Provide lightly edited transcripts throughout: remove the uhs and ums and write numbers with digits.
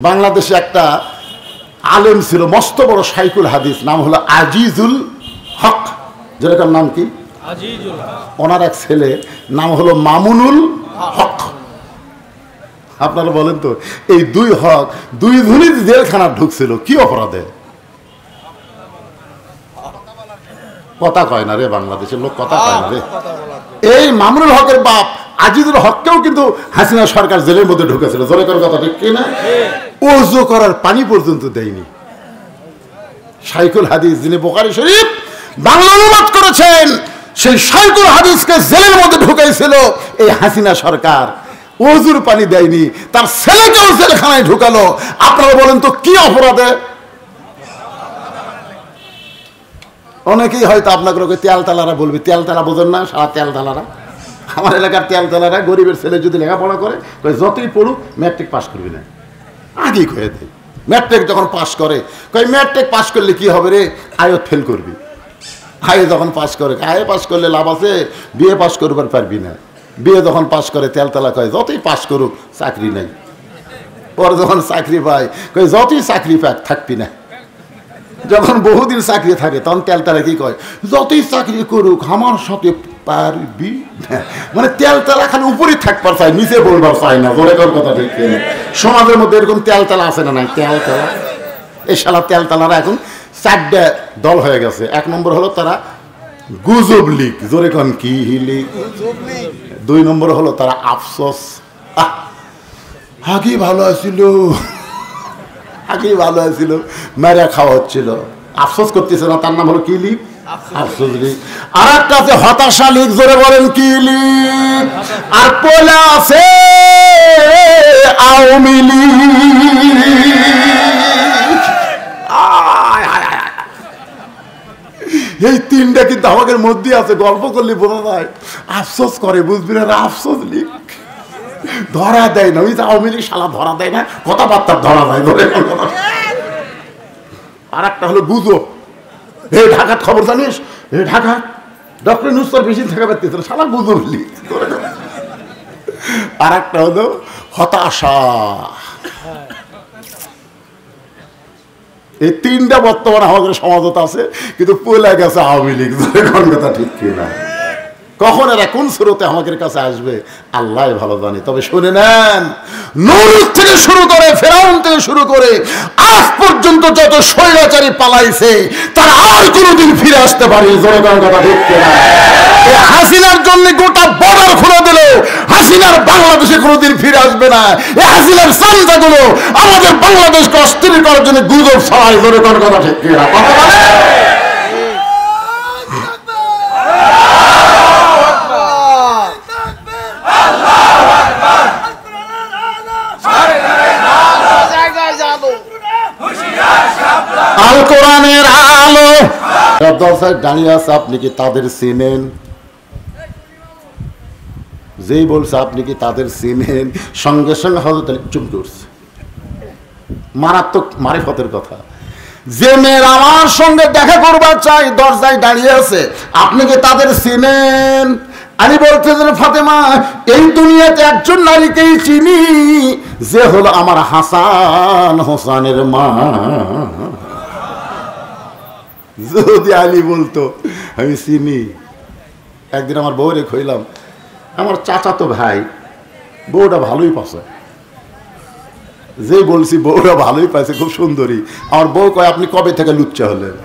বাংলাদেশে একটা আলেম ছিল, মস্ত বড় শাইখুল হাদিস, নাম হলো আজিজুল হক। যেরকম নাম কি আজিজুল হক। ওনার এক ছেলে নাম হলো মামুনুল হক। আপনারা বলেন তো, এই দুই হক দুই ধনী জেলখানা ঢুকছিল কি অপরাধে? কথা কয় না রে, বাংলাদেশের লোক কথা কয় না রে। এই মামুনুল হকের বাপ আজিজুল হককেও কিন্তু হাসিনা সরকার জেলের মধ্যে ঢুকেছিল। জোরে করে কথা ঠিক কিনা? ওযু করার পানি পর্যন্ত দেয়নি। শাইখুল হাদিস যিনি বুখারী শরীফ বাংলা অনুবাদ করেছেন, সেই শাইখুল হাদিসকে জেলের মধ্যে ঢুকাইছিল এই হাসিনা সরকার। ওযুর পানি দেয়নি, তার ছেলেকেও জেলখানায় ঢুকালো। আপনারা বলেন তো কি অপরাধে? অনেকেই হয়তো আপনাকে তেলতালারা বলবে, তেলতালা বোঝেন না? সারা তেলতালারা, আমার এলাকার তেলতালারা গরিবের ছেলে যদি লেখাপড়া করে যতই পড়ুক ম্যাট্রিক পাস করবি না, আগেই কয়ে দেয়। ম্যাট্রিক যখন পাস করে কই ম্যাট্রিক পাস করলে কি হবে রে, আয়ত ফেল করবি। আয়ে যখন পাস করে, আয়ে পাস করলে লাভ আছে, বিএ পাস করবার পারবি না। বিএ যখন পাস করে তেলতালা কয় যতই পাস করুক চাকরি নাই। পরে যখন চাকরি পায় কই যতই চাকরি পাক থাকবি না। যখন বহুদিন চাকরি থাকে তখন তেলতালা কি কয়, যতই চাকরি করুক আমার সাথে পারবি না। মানে তেলতালা খালি উপরে থাকবার চাই, নিচে বলবার চাই না। বলে কথা ঠিক। সমাজের মধ্যে এরকম তেলতালা আছে না নাই? তেলতালা, এই শালা তেলতালারা এখন চারটা দল হয়ে গেছে। এক নম্বর হলো তারা গুজব লীগ, জোরে কন কি লীগ। দুই নম্বর হলো তারা আফসোস, আগে ভালো আছিল, আগেই ভালো আছিল, মেরে খাওয়া হচ্ছিল, আফসোস করতেছে না, তার নাম হলো কি লীগ? আফসোস লীগ। আর একটা আছে হতাশা লীগ, জোরে বলেন কি লীগ। আর পোলা আছে আওয়ামী লীগ। এই তিনটা কিন্তু আমাদের মধ্যে আছে, গল্প করলে বোঝা যায়। আফসোস করে, বুঝবি না? আফসোস লীগ ধরা দেয় না, ওই যে আওয়ামী লীগ শালা ধরা দেয় না, কথাবার্তা ধরা দেয়। আর একটা হলো গুজব, এই ঢাকার খবর জানিস, এই ঢাকা ডক্টর নুসরাত বেশি থাকা পারতেছিল, শালা গুজব লীগ। আর একটা হলো হতাশা। এই তিনটা বর্তমানে আমাদের সমাজত আছে, কিন্তু পয়লা গেছে আওয়ামী লীগ। কথা ঠিক কিনা? কখন এরা কোন স্রোতে আমাদের কাছে আসবে আল্লাহ ভালো জানে। তবে শুনে নেন, নূহ থেকে শুরু করে ফেরাউন থেকে শুরু করে আজ পর্যন্ত যত স্বৈরাচারী পালাইছে তারা আর কোনোদিন ফিরে আসতে পারে। জনগণের কথা ঠিক কিনা? হাসিনার জন্য গোটা বর্ডার খুলে দিল, হাসিনার বাংলাদেশে কোনোদিন ফিরে আসবে না। এই হাসিনার চামচাগুলো আমাদের বাংলাদেশকে অস্থির করার জন্য গুজব ছড়ায়। জনগণের কথা ঠিক কিনা? আল কোরআনের আলো দরজায় দাঁড়িয়ে আছে, আপনি কি তাদের চিনেন? যেই বলছে আপনি কি তাদের চিনেন, সঙ্গে সঙ্গে হযরত আলী চুপ করছে। মারাত্মক মারিফতের কথা। যে মেয়ের আমার সঙ্গে দেখা করবার চাই দরজায় দাঁড়িয়ে আছে, আপনি কি তাদের চিনেন? আলী বলতেছেন, ফাতেমা, এই দুনিয়াতে একজন নারীকেই চিনি, যে হলো আমার হাসান হোসেনের মা। যদি আলী বলতো আমি চিনি। একদিন আমার বউরে কইলাম, আমার চাচাতো ভাই বউটা ভালোই পাচ্ছে। যে বলছি বউটা ভালোই পাইছে, খুব সুন্দরী। আমার বউ কয়, আপনি কবে থেকে লুচ্চা হলেন?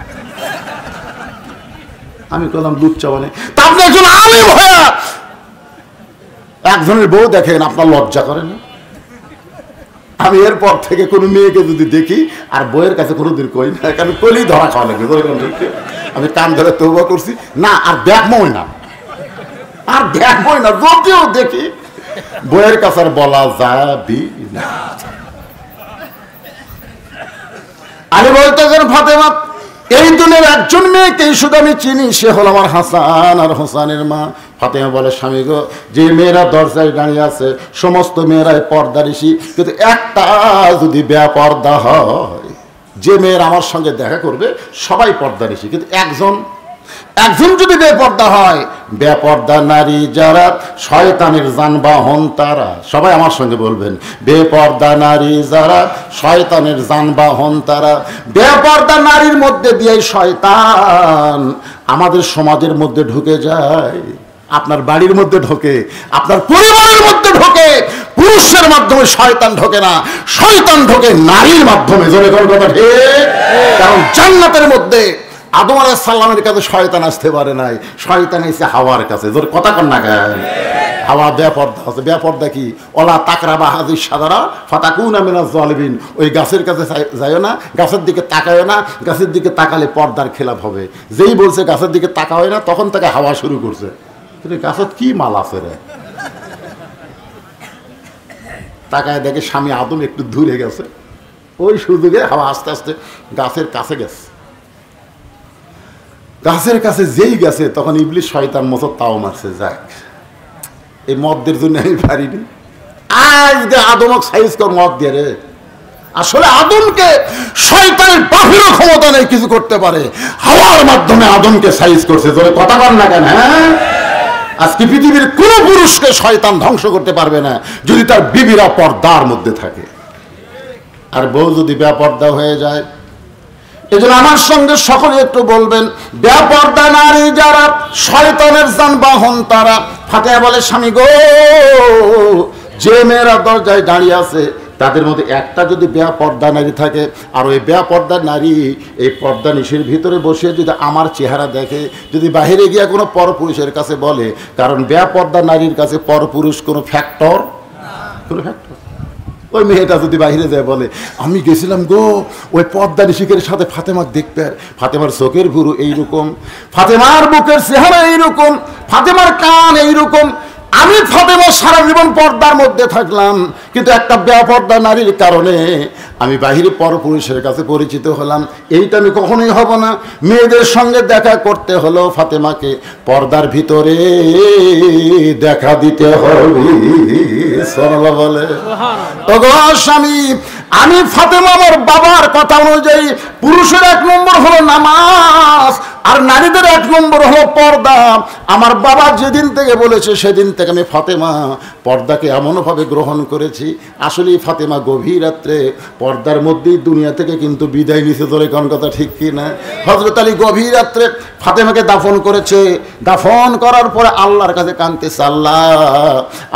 আমি কইলাম লুচ্চা মানে? তা আপনি একজন আলেম হয়ে একজনের বউ দেখেন, আপনার লজ্জা করে না? আমি এরপর থেকে কোনো মেয়েকে যদি দেখি আর বইয়ের কাছে কোনোদিন কই না, কারণ কইলেই ধরা খাওয়া লাগবে। আমি কান ধরে তওবা করছি, না আর দেখবই না, আর দেখবই না। যদিও দেখি বইয়ের কাছে আর বলা যাবি না। আমি বলতেছেন, ফাতেমা, এই দুনিয়ার একজন মেয়েকে শুধু আমি চিনি, সে হলো আমার হাসান আর হোসেনের মা। ফাতেমা বলে, স্বামী গো, যে মেয়েরা দরজায় দাঁড়িয়ে আছে সমস্ত মেয়েরাই পর্দানিশী, কিন্তু একটা যদি বেপর্দা হয়, যে মেয়েরা আমার সঙ্গে দেখা করবে সবাই পর্দানিশী, কিন্তু একজন একজন যদি বেপর্দা হয়, বেপর্দা নারী যারা শয়তানের যানবাহন তারা, সবাই আমার সঙ্গে বলবেন, বেপর্দা নারী যারা শয়তানের যানবাহন তারা। বেপর্দা নারীর মধ্যে দিয়ে শয়তান আমাদের সমাজের মধ্যে ঢুকে যায়, আপনার বাড়ির মধ্যে ঢোকে, আপনার পরিবারের মধ্যে ঢোকে। পুরুষের মাধ্যমে শয়তান ঢোকে না, শয়তান ঢোকে নারীর মাধ্যমে। জোরে কোন কথা ঠিক? কারণ জান্নাতের মধ্যে আদম আলাইহিস সালামের কাছে শয়তান আসতে পারে নাই, শয়তান এসে হাওয়ার কাছে। জোরে কথা কন না কেন? হাওয়া বেপর্দা আছে। বেপর্দা কি? ওলা তাকরাবা হাযিস শাজারা ফাতাকুনা মিনাজ জালিমিন। ওই গাছের কাছে যায়ও না, গাছের দিকে তাকায়ও না, গাছের দিকে তাকালে পর্দার খেলাপ হবে। যেই বলছে গাছের দিকে তাকা হয় না, তখন থেকে হাওয়া শুরু করছে, গাছত কি মাল আছে রে। তাকায় দেখে স্বামী আদম একটু দূরে গেছে, ওই সুযোগে হাওয়া আস্তে আস্তে গাছের কাছে গেছে। গাছের কাছে যেই গেছে তখন ইবলিস শয়তান মতো তাও মারছে, যাক এই মদদের জন্য আমি পারিনি, আজকে আদমক সাইজ কর মদ দিয়ে রে। আসলে আদমকে শয়তানের বাহিরও ক্ষমতা নেই কিছু করতে পারে, হাওয়ার মাধ্যমে আদমকে সাইজ করছে। জোরে কথা বল না কেন? হ্যাঁ, আজকে পৃথিবীর কোন পুরুষকে শয়তান ধ্বংস করতে পারবে না যদি তার বিবিরা পর্দার মধ্যে থাকে। আর বউ যদি বেপর্দা হয়ে যায়, এজন্য আমার সঙ্গে সকলে একটু বলবেন, বেপর্দা নারী যারা শয়তানের যানবাহন তারা। ফাতিহা বলে, স্বামী গো, যে মেয়েরা দরজায় দাঁড়িয়ে আছে তাদের মধ্যে একটা যদি বেপর্দা নারী থাকে, আর ওই বেপর্দা নারী এই পর্দা নিশির ভিতরে বসে যদি আমার চেহারা দেখে, যদি বাহিরে গিয়ে কোনো পরপুরুষের কাছে বলে, কারণ বেপর্দা নারীর কাছে পরপুরুষ কোনো ফ্যাক্টর, কোনো ফ্যাক্টর। ওই মেয়েটা যদি বাহিরে যায় বলে, আমি গেছিলাম গো ওই পর্দা নিশিকের সাথে ফাতেমার দেখতে, ফাতেমার চোখের ভুরু এইরকম, ফাতেমার বুকের চেহারা এইরকম, ফাতেমার কান এইরকম, আমি ফাতেমা সারা জীবন পর্দার মধ্যে থাকলাম, কিন্তু একটা বেপর্দা নারীর কারণে আমি বাহিরে পরপুরুষের কাছে পরিচিত হলাম। এইটা আমি কখনোই হব না। মেয়েদের সঙ্গে দেখা করতে হলো ফাতেমাকে পর্দার ভিতরে দেখা দিতে হবে। সুবহানাল্লাহ বলে, ওগো স্বামী, আমি ফাতেমা আমার বাবার কথা অনুযায়ী পুরুষের 1 নম্বর হলো নামাজ, আর নারীদের 1 নম্বর হলো পর্দা। আমার বাবা যেদিন থেকে বলেছে সেদিন থেকে আমি ফাতেমা পর্দাকে এমনভাবে গ্রহণ করেছি। আসলে ফাতেমা গভীর রাত্রে পর্দার মধ্যেই দুনিয়া থেকে কিন্তু বিদায় নিছে। তোর কোন কথা ঠিক কি না? হযরত আলী গভীর রাত্রে ফাতেমাকে দাফন করেছে। দাফন করার পরে আল্লাহর কাছে কাঁদতেছে, আল্লাহ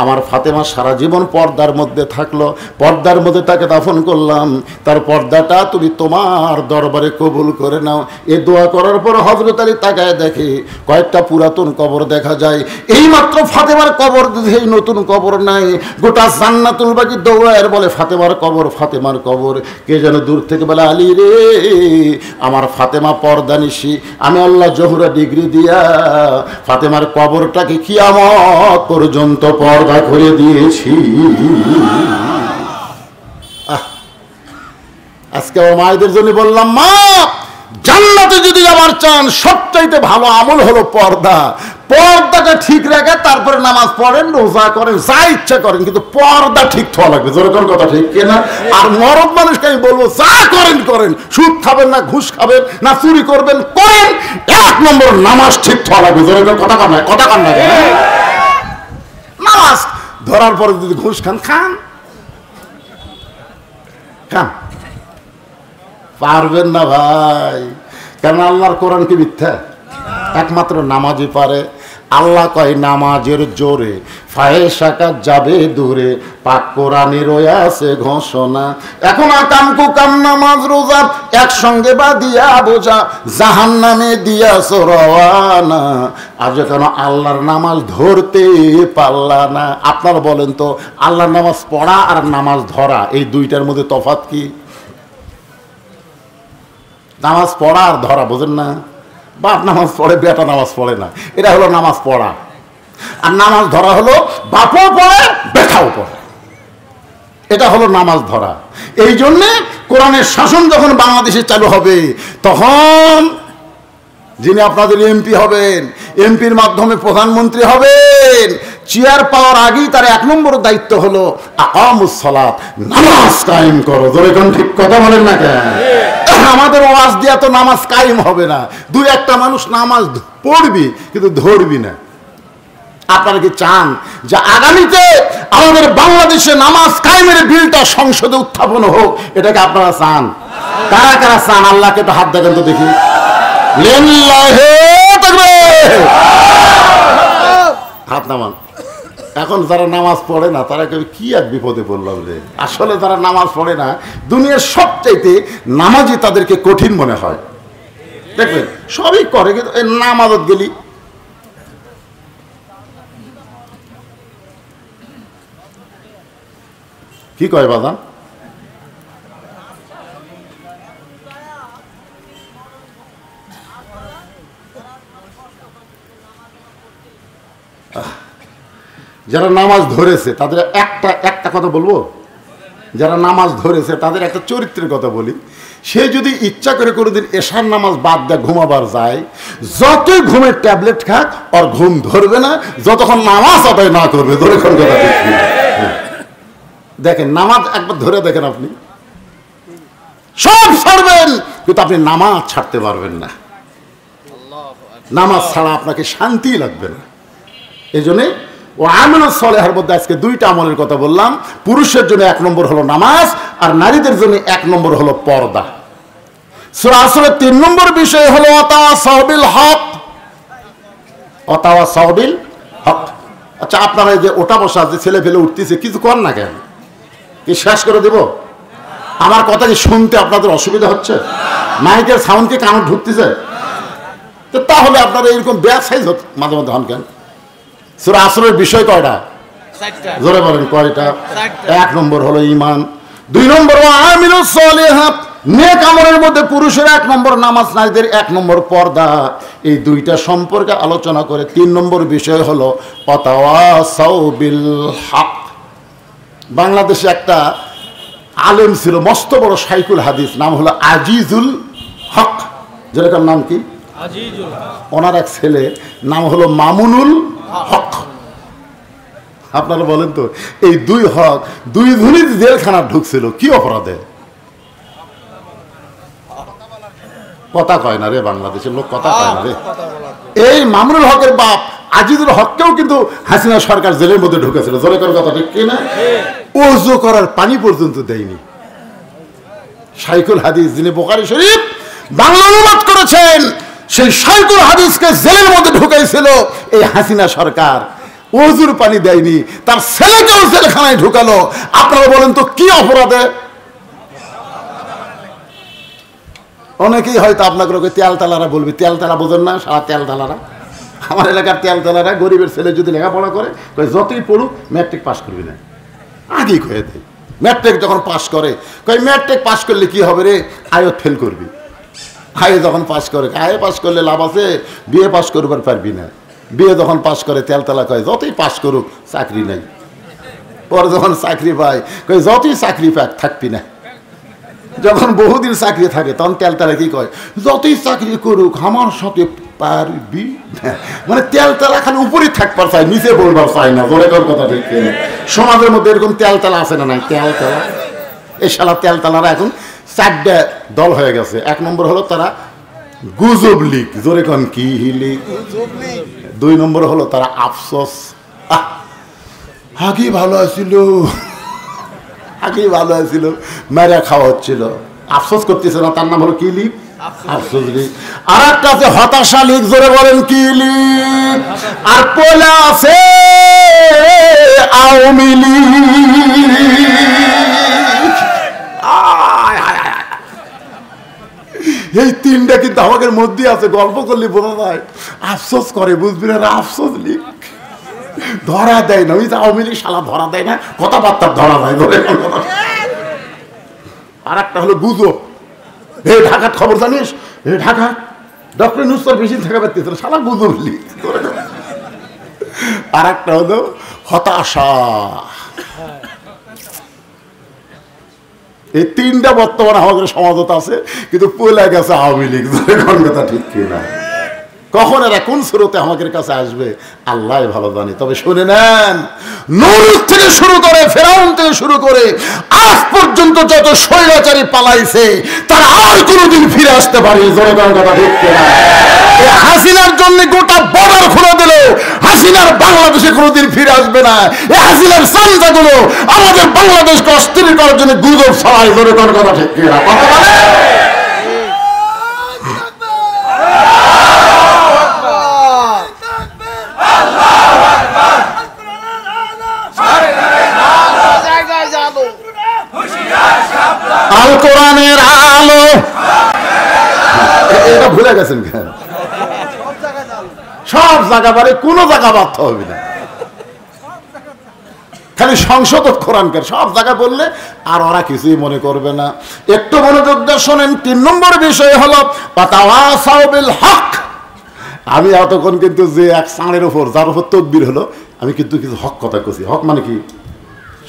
আমার ফাতেমা সারা জীবন পর্দার মধ্যে থাকলো, পর্দার মধ্যে তাকে দাফন করলাম, তার পর্দাটা তুমি তোমার দরবারে কবুল করে নাও। এ দোয়া করার পর হযরত আলী তাকায় দেখে কয়েকটা পুরাতন কবর দেখা যায়। এইমাত্র ফাতেমার কবর, এই নতুন কবর নাই, গোটা জান্নাতুল বাকি দৌড়ায় বলে ফাতেমার কবর, ফাতেমার কবর। কে যেন দূর থেকে বলে, আলী রে, আমার ফাতেমা পর্দা নিশি, আমি আল্লাহ জোহরা ডিগ্রি দিয়া ফাতেমার কবরটাকে কিয়ামত পর্যন্ত পর্দা করে দিয়েছি। আজকে আমার মায়েদের জন্য বললাম, মা জান্নাতে যদি যাবার চান সবচাইতে ভালো আমল হলো পর্দা। পর্দাটা ঠিক রেখে তারপরে নামাজ পড়েন, রোজা করেন, যা ইচ্ছা করেন, কিন্তু পর্দা ঠিক হওয়া লাগবে। যেরকম কথা ঠিক কিনা? আর মরদ মানুষকে আমি বলবো, যা করেন করেন, সুদ খাবেন না, ঘুষ খাবেন না, চুরি করবেন করেন, 1 নম্বর নামাজ ঠিক হওয়া লাগবে। যেরকম কথা কন না, কথা কন না। নামাজ ধরার পরে যদি ঘুষ খান, খান খান, পারবেন না ভাই। কারণ আল্লাহর কোরআন কি মিথ্যা? একমাত্র নামাজই পারে। আল্লাহ কয়, নামাজের জোরে ফাহেশা যাবে দূরে, পাক কোরআনের আছে ঘোষণা। এখন আকাম কুকাম নামাজ রোজা একসঙ্গে বাঁধিয়া বোঝা, জাহান্নামে দিয়াছ রওয়ানা। আর যখন আল্লাহর নামাজ ধরতে পারলা না। আপনারা বলেন তো, আল্লাহর নামাজ পড়া আর নামাজ ধরা এই দুইটার মধ্যে তফাৎ কি? নামাজ পড়া আর ধরা, বোঝেন না? বাপ নামাজ পড়ে, বেটা নামাজ পড়ে না, এটা হলো নামাজ পড়া। আর নামাজ ধরা হলো বাপও পড়ে, বেটাও পড়ে, এটা হলো নামাজ ধরা। এই জন্যে কোরআনের শাসন যখন বাংলাদেশে চালু হবে, তখন যিনি আপনাদের এমপি হবেন, এমপির মাধ্যমে প্রধানমন্ত্রী হবেন, চেয়ার পাওয়ার আগেই তার 1 নম্বর দায়িত্ব হলো আকামুস সালাত, নামাজ কায়েম করো। জোরে কোন ঠিক কথা বলেন না কেন? আমাদের ওয়াজ দিয়া তো নামাজ কায়েম হবে না, দুই একটা মানুষ নামাজ পড়বি কিন্তু ধরবি না। আপনারা কি চান যে আগামীতে আমাদের বাংলাদেশে নামাজ কায়েমের বিলটা সংসদে উত্থাপন হোক? এটাকে আপনারা চান? কারা কারা চান? আল্লাহকে তো হাত দেখেন তো দেখি। হাত নামান। এখন যারা নামাজ পড়ে না তারা কেউ কি এক বিপদে পড়লাম রে। আসলে যারা নামাজ পড়ে না দুনিয়ার সবচাইতে নামাজই তাদেরকে কঠিন মনে হয়। দেখবেন সবই করে কিন্তু নামাজত গেলি কি কয় বাদাম? যারা নামাজ ধরেছে তাদের একটা কথা বলবো, যারা নামাজ ধরেছে তাদের একটা চরিত্রের কথা বলি। সে যদি ইচ্ছা করে কোনোদিন এশার নামাজ বাদ দেয় ঘুমাবার যায়, যতই ঘুমের ট্যাবলেট খাক আর ঘুম ধরবে না যতক্ষণ নামাজ আদায় না করবে। ধরে কোন কথা দেখেন, নামাজ একবার ধরে দেখেন, আপনি সব ছাড়বেন কিন্তু আপনি নামাজ ছাড়তে পারবেন না। নামাজ ছাড়া আপনাকে শান্তি লাগবে না। এই জন্যে ও আমলুস সালেহার মধ্যে আজকে দুইটা আমলের কথা বললাম। পুরুষের জন্য 1 নম্বর হলো নামাজ, আর নারীদের জন্য 1 নম্বর হলো পর্দা। সূরা আসরের 3 নম্বর বিষয় হলো ওয়াতাওয়াসাউ বিল হক। ওয়াতাওয়াসাউ বিল হক। আচ্ছা, আপনারা এই যে ওটা বসা যে ছেলে ফেলে উঠতেছে কিছু কর না কেন? কি শেষ করে দেব? আমার কথা কি শুনতে আপনাদের অসুবিধা হচ্ছে? মাইকের সাউন্ড কি কানে ঢুকতেছে? তো তাহলে আপনারা এরকম ব্যাক সাইজ মাঝে মধ্যে হন কেন? সূরা আসরের বিষয় কয়টা? জোরে বলেন কয়টা? 1 নম্বর হলো ঈমান, 2 নম্বর আমিলুস সালিহাত নেক আমলের মধ্যে পুরুষের 1 নম্বর নামাজ, নারীদের 1 নম্বর পর্দা। এই দুইটা সম্পর্কে আলোচনা করে 3 নম্বর বিষয় হলো ওয়াতাওয়াসাউ বিল হক। বাংলাদেশে একটা আলেম ছিল, মস্ত বড় শাইখুল হাদিস, নাম হলো আজিজুল হক। যেটার নাম কি? আজিজুল হক। ওনার এক ছেলে নাম হলো মামুনুল হক। আপনারা বলেন তো, এই 2 হক 2 ধনী জেলখানা ঢুকছিল কি অপরাধে? কথা কয় না রে, বাংলাদেশের লোক কথা কয় না রে। এই মামুনুল হকের বাপ আজিজুল হককেও কিন্তু হাসিনা সরকার জেলের মধ্যে ঢুকেছিল। জোরে করে কথা ঠিক কিনা? ওযু করার পানি পর্যন্ত দেয়নি। শাইখুল হাদিস যিনি বুখারী শরীফ বাংলা অনুবাদ করেছেন, সেই শাইখুল হাদিসকে জেলের মধ্যে ঢুকাইছিল এই হাসিনা সরকার। ওযুর পানি দেয়নি, তার ছেলেকেও জেলখানায় ঢুকালো। আপনারা বলেন তো কি অপরাধে? অনেকেই হয়তো আপনাকে তেলতালারা বলবে, তেলতালা বোঝেন না? সারা তেলতালারা, আমার এলাকার তেলতালারা গরিবের ছেলে যদি লেখাপড়া করে যতই পড়ুক ম্যাট্রিক পাস করবি না, আগেই কয়ে দেয়। ম্যাট্রিক যখন পাস করে কই ম্যাট্রিক পাস করলে কি হবে রে? আয়ত ফেল করবি। আয়ে যখন পাস করে, আয়ে পাস করলে লাভ আছে, বিয়ে পাস করবার পারবি না। বিয়ে যখন পাস করে তেলতালা কয় যতই পাস করুক চাকরি নাই। পরে যখন চাকরি পায় কয় যতই চাকরি পাক থাকবি না। যখন বহুদিন চাকরি থাকে তখন তেলতালা কি কয়? যতই চাকরি করুক আমার সাথে পারবি না। মানে তেলতালা খালি উপরে থাকবার চাই, নিচে বলবার চাই না। বলে কথা ঠিক। সমাজের মধ্যে এরকম তেলতালা আছে না নাই? তেলতালা, এই শালা তেলতালারা এখন 4টা দল হয়ে গেছে। 1 নম্বর হলো তারা গুজব লীগ। জোরে কন কি লীগ? 2 নম্বর হলো তারা আফসোস, আগে ভালো আছিল, আগে ভালো আছিল, মেরা খাওয়া হচ্ছিল, আফসোস করতেছে না, তার নাম হলো কি লীগ? আফসোস লীগ। আর একটা আছে হতাশা লীগ। জোরে বলেন কি লীগ? আর পয়লা আছে আওয়ামী লীগ। এই 3টা কিন্তু আমাদের মধ্যে আছে, গল্প করলে বোঝা যায়। আফসোস করে, বুঝবি না? আফসোস লীগ ধরা দেয় না। ওই যে আওয়ামী লীগ শালা ধরা দেয় না, কথাবার্তা ধরা দেয়। আর একটা হলো গুজব। এই ঢাকার খবর জানিস? এই ঢাকা ডক্টর নুসর বেশি থাকা পারতেছিল, শালা গুজব লীগ। আর একটা হলো হতাশা। এই 3টা বর্তমানে আমাদের সমাজত আছে, কিন্তু পলে গেছে আওয়ামী লীগ। কথা ঠিক কিনা? কখন এরা কোন স্রোতে আমাদের কাছে আসবে আল্লাহ ভালো জানে। তবে শুনে নেন, নমরুদ থেকে শুরু করে ফেরাউন থেকে শুরু করে আজ পর্যন্ত যত স্বৈরাচারী পালাইছে তারা আর কোনোদিন ফিরে আসতে পারে। জনগণ কথা দেখতে হাসিনার জন্য গোটা বর্ডার খুলে দিল, হাসিনার বাংলাদেশে কোনোদিন ফিরে আসবে না। এই হাসিনার চামচাগুলো আমাদের বাংলাদেশকে অস্থির করার জন্য গুজব ছড়ায়। জনগণ কথা ঠিক কিনা কথা বলে? আল কোরআনের আলো, এটা ভুলে গেছেন কেন? সব জায়গা বারে কোনো জায়গা বাদ হবে না, খালি সংসদ কোরআনকার সব জায়গা বললে আর ওরা কিছুই মনে করবে না। একটু মনোযোগ দিয়ে শোনেন। 3 নম্বর বিষয় হলো ওয়াতাওয়াসাউ বিল হক। আমি এতক্ষণ কিন্তু যে এক সাঁড়ের উপর যার উপর তকবীর হলো, আমি কিন্তু কিছু হক কথা কইছি। হক মানে কি?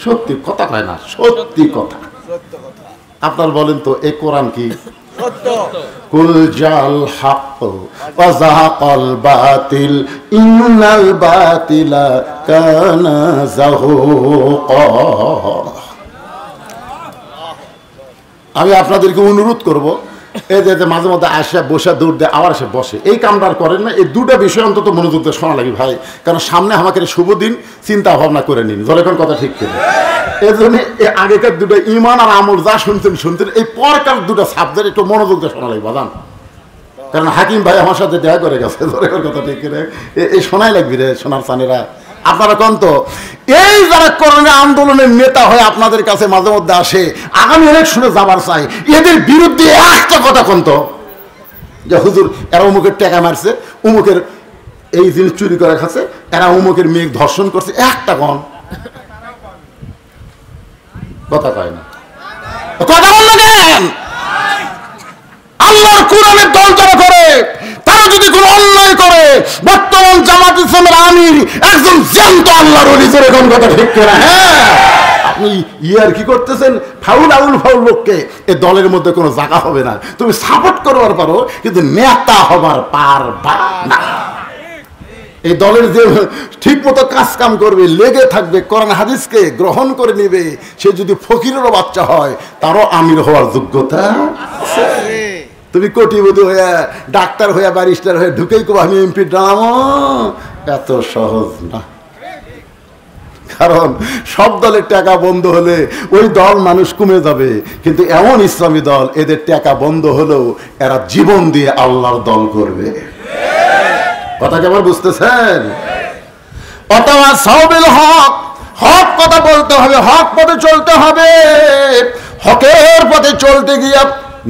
সত্যি কথা কয় না, সত্যি কথা। আপনার বলেন তো এই কোরআন কি? কুল জাল হক ওয়া যাহাকাল বাতিল ইন্নাল বাতিলা কানা যাহুকা। আমি আপনাদেরকে অনুরোধ করব, এই যে মাঝে মধ্যে আসে বসে দৌড় দেয় আবার এসে বসে, এই কামটা করেন না। এই দুটো বিষয় অন্তত মনোযোগ দিয়ে শোনা লাগে ভাই, কারণ সামনে আমাকে শুভ দিন, চিন্তা ভাবনা করে নিন। জলেখন কথা ঠিক কিনা? এই জন্য আগেকার দুটো ইমান আর আমল যা শুনতেন এই পরকার দুটো সাবজেক্ট একটু মনোযোগ দিয়ে শোনা লাগে বাদান। কারণ হাকিম ভাই আমার সাথে দেখা করে গেছে। জলেখন কথা ঠিক কিনা? এই শোনাই লাগবি রে সোনার চানিরা। আপনারা কোন তো এই যারা করোনা আন্দোলনের নেতা হয়ে আপনাদের কাছে মাঝে মধ্যে আসে, আগামী ইলেকশনে যাবার চাই, এদের বিরুদ্ধে একটা কথা কোন তো, যে হুজুর এরা অমুকের টাকা মারছে, অমুকের এই জিনিস চুরি করে খাচ্ছে, এরা অমুকের মেয়ে ধর্ষণ করছে, একটা কোন কথা কয় না। কথা বললেন কেন? আল্লাহর কোরআনের দল যারা করে তারা যদি কোনো অন্যায় করে, বর্তমান জামাত ইসলামের আমির একজন জ্যান্ত আল্লাহর ওলি। এরকম কথা ঠিক করে? হ্যাঁ, আপনি ইয়ার কি করতেছেন? ফাউল আউল ফাউল লোককে এই দলের মধ্যে কোনো জায়গা হবে না। তুমি সাপোর্ট করবার পারো কিন্তু নেতা হবার পারবা না। এই দলের যে ঠিক মতো কাজ কাম করবে, লেগে থাকবে, কোরআন হাদিসকে গ্রহণ করে নিবে, সে যদি ফকিরেরও বাচ্চা হয় তারও আমির হওয়ার যোগ্যতা আছে। তুমি কোটিপতি হয়ে, ডাক্তার হয়ে, ব্যারিস্টার হয়ে ঢুকেই কো আমি এমপি নামো, এত সহজ না। কারণ সব দলের টাকা বন্ধ হলে ওই দল মানুষ কমে যাবে, কিন্তু এমন ইসলামী দল এদের টাকা বন্ধ হলেও এরা জীবন দিয়ে আল্লাহর দল করবে। কথা কি আবার বুঝতেছেন? ওয়াতাওয়াসাউ বিল হক, হক কথা বলতে হবে, হক পথে চলতে হবে। হকের পথে চলতে গিয়ে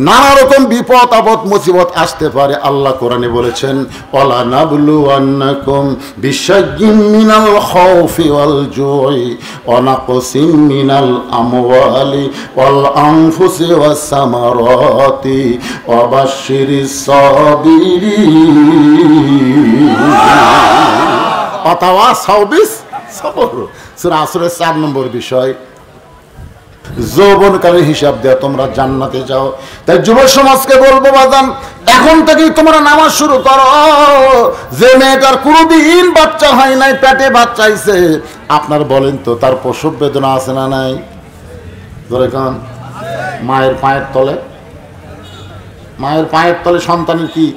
নানা রকম বিপদ আপদ মুসিবত আসতে পারে। আল্লাহ কোরআনে বলেছেন ওয়ালা নাবলুওয়ান্নাকুম বিশাইয়্যিম মিনাল খাউফি ওয়াল জুই ওয়া নাকসিম মিনাল আমওয়ালি ওয়াল আনফুসি ওয়াস সামারাতি ওয়া বাশশিরিস সাবিরিন। ওয়াতাওয়াসাউ বিস সাবর, সূরা আসরের 4 নম্বর বিষয়। যৌবনকালের হিসাব দেয়া তোমরা জান্নাতে যাও। তাই যুব সমাজকে বলবো বাজান, এখন থেকেই তোমরা নামাজ শুরু করো। যে মেয়েটার কোনোদিন বাচ্চা হয় নাই, পেটে বাচ্চা হইছে, আপনার বলেন তো তার প্রসব বেদনা আছে না নাই? ধরে কান মায়ের পায়ের তলে, মায়ের পায়ের তলে সন্তানের কি?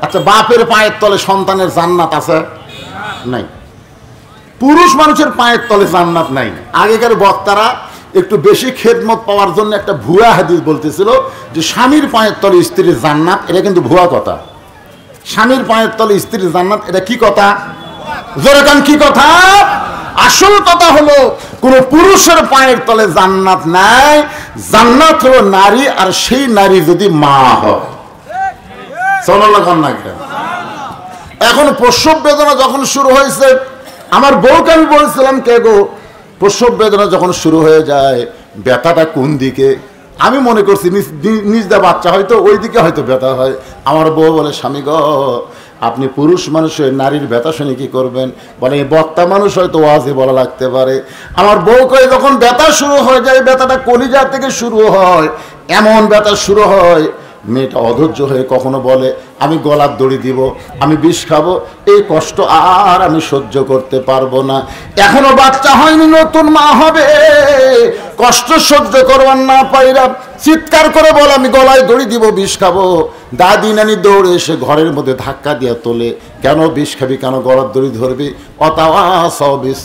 আচ্ছা, বাপের পায়ের তলে সন্তানের জান্নাত আছে নাই? পুরুষ মানুষের পায়ের তলে জান্নাত নাই। আগেকার বক্তারা একটু বেশি খেদমত পাওয়ার জন্য একটা ভুয়া হাদিস বলতেছিল যে স্বামীর পায়ের তলে স্ত্রীর জান্নাত। এটা কিন্তু ভুয়া কথা। স্বামীর পায়ের তলে স্ত্রীর জান্নাত, এটা কি কথা? জোরে কান, কি কথা? আসল কথা হলো কোন পুরুষের পায়ের তলে জান্নাত নাই। জান্নাত হলো নারী, আর সেই নারী যদি মা হয়। এখন প্রসব বেদনা যখন শুরু হয়েছে, আমার বউকে আমি বলছিলাম, কে গো প্রসব বেদনা যখন শুরু হয়ে যায় ব্যথাটা কোন দিকে? আমি মনে করছি নিজদা বাচ্চা হয়তো ওই দিকে হয়তো ব্যথা হয়। আমার বউ বলে, স্বামী গো আপনি পুরুষ মানুষ হয়ে নারীর ব্যথা শুনে কি করবেন? বলে বক্তা মানুষ হয়তো ওয়াজে বলা লাগতে পারে। আমার বউকে যখন ব্যথা শুরু হয়ে যায়, ব্যথাটা কলিজা থেকে শুরু হয়, এমন ব্যথা শুরু হয়, মেয়েটা অধৈর্য হয়ে কখনো বলে আমি গলার দড়ি দিব, আমি বিষ খাবো, এই কষ্ট আর আমি সহ্য করতে পারবো না। এখনো বাচ্চা হয়নি, নতুন মা হবে, কষ্ট সহ্য করবার না পাইরা চিৎকার করে বল আমি গলায় দড়ি দিব, বিষ খাবো। দাদি নানি দৌড়ে এসে ঘরের মধ্যে ধাক্কা দিয়া তোলে, কেন বিষ খাবি, কেন গলার দড়ি ধরবি?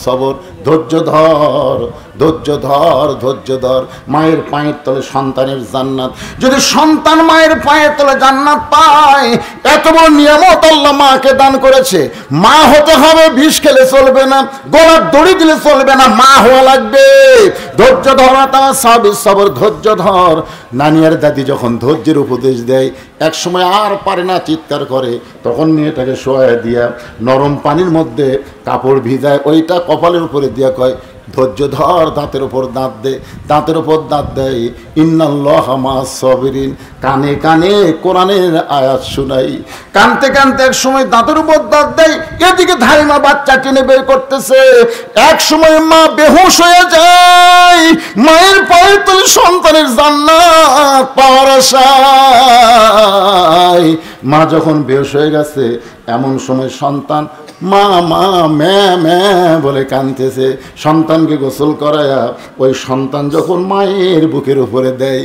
সবর, ধৈর্য ধর, ধৈর্য ধর, ধৈর্য ধর। মায়ের পায়ের তলে সন্তানের জান্নাত। যদি সন্তান মায়ের পায়ের তলে জান্নাত পায়, এত বড় নিয়ামত আল্লাহ মাকে দান করেছে। মা হতে হবে, বিষ খেলে চলবে না, গলার দড়ি দিলে চলবে না, মা হওয়া লাগবে। ধৈর্য ধর, সবর, ধৈর্য ধর। নানি আর দাদি যখন ধৈর্যের উপদেশ দেয়, এক সময় আর পারে না, চিৎকার করে, তখন মেয়েটাকে শোয়া দিয়া নরম পানির মধ্যে কাপড় ভিজায়, ওইটা কপালের উপরে দিয়া কয় ধৈর্য ধর, দাঁতের উপর দাঁত দে, দাঁতের উপর দাঁত দেয়, ইন্নাল্লাহা মা'আস সাবিরিন। কানে কানে কোরআনের আয়াত শুনাই, কানতে কানতে এক সময় দাঁতের উপর দাঁত দেয়, এদিকে ধাইমা বাচ্চা টেনে বের করতেছে। এক সময় মা বেহুশ হয়ে যায়, মায়ের পায়ে তলে সন্তানের জান্নাত পাওয়ার আশায়। মা যখন বেহুশ হয়ে গেছে, এমন সময় সন্তান মা মা ম্যা ম্যা বলে কাঁদতেছে। সন্তানকে গোসল করায়া ওই সন্তান যখন মায়ের বুকের উপরে দেয়,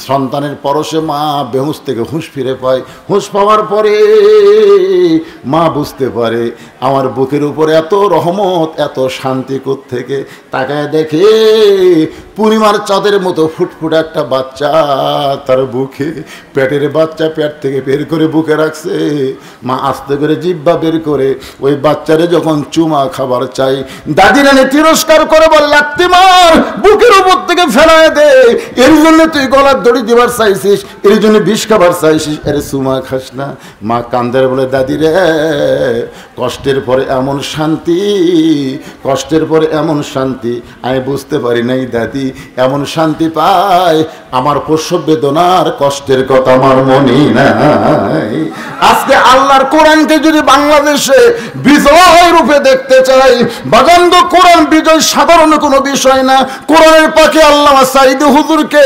সন্তানের পরশে মা বেহুশ থেকে হুঁশ ফিরে পায়। হুঁশ পাওয়ার পরে মা বুঝতে পারে আমার বুকের উপরে এত রহমত, এত শান্তি কোত্থেকে। তাকায় দেখে পূর্ণিমার চাঁদের মতো ফুটফুটে একটা বাচ্চা তার বুকে, পেটের বাচ্চা পেট থেকে বের করে বুকে রাখছে। মা আস্তে করে জিহ্বা বের করে ওই বাচ্চারে যখন চুমা খাবার চাই, দাদি নানি তিরস্কার করে বলে লাত্তি মার, বুকের উপর থেকে ফেলায় দে, এর জন্য তুই গলার দড়ি দিবার চাইছিস, এর জন্য বিষ খাবার চাইছিস, এর চুমা খাস না। মা কান্দার বলে দাদি রে, কষ্টের পরে এমন শান্তি, কষ্টের পরে এমন শান্তি আমি বুঝতে পারি নাই দাদি। এমন শান্তি পায় আমার প্রসব বেদনার কষ্টের কথা আমার মনে নাই। আজকে আল্লাহর কোরআনকে যদি বাংলাদেশে বিজয় রূপে দেখতে চাই, বাগান্দ কোরআন বিজয় সাধারণ কোনো বিষয় না। কোরআনের পাখি আল্লামা সাঈদী হুজুরকে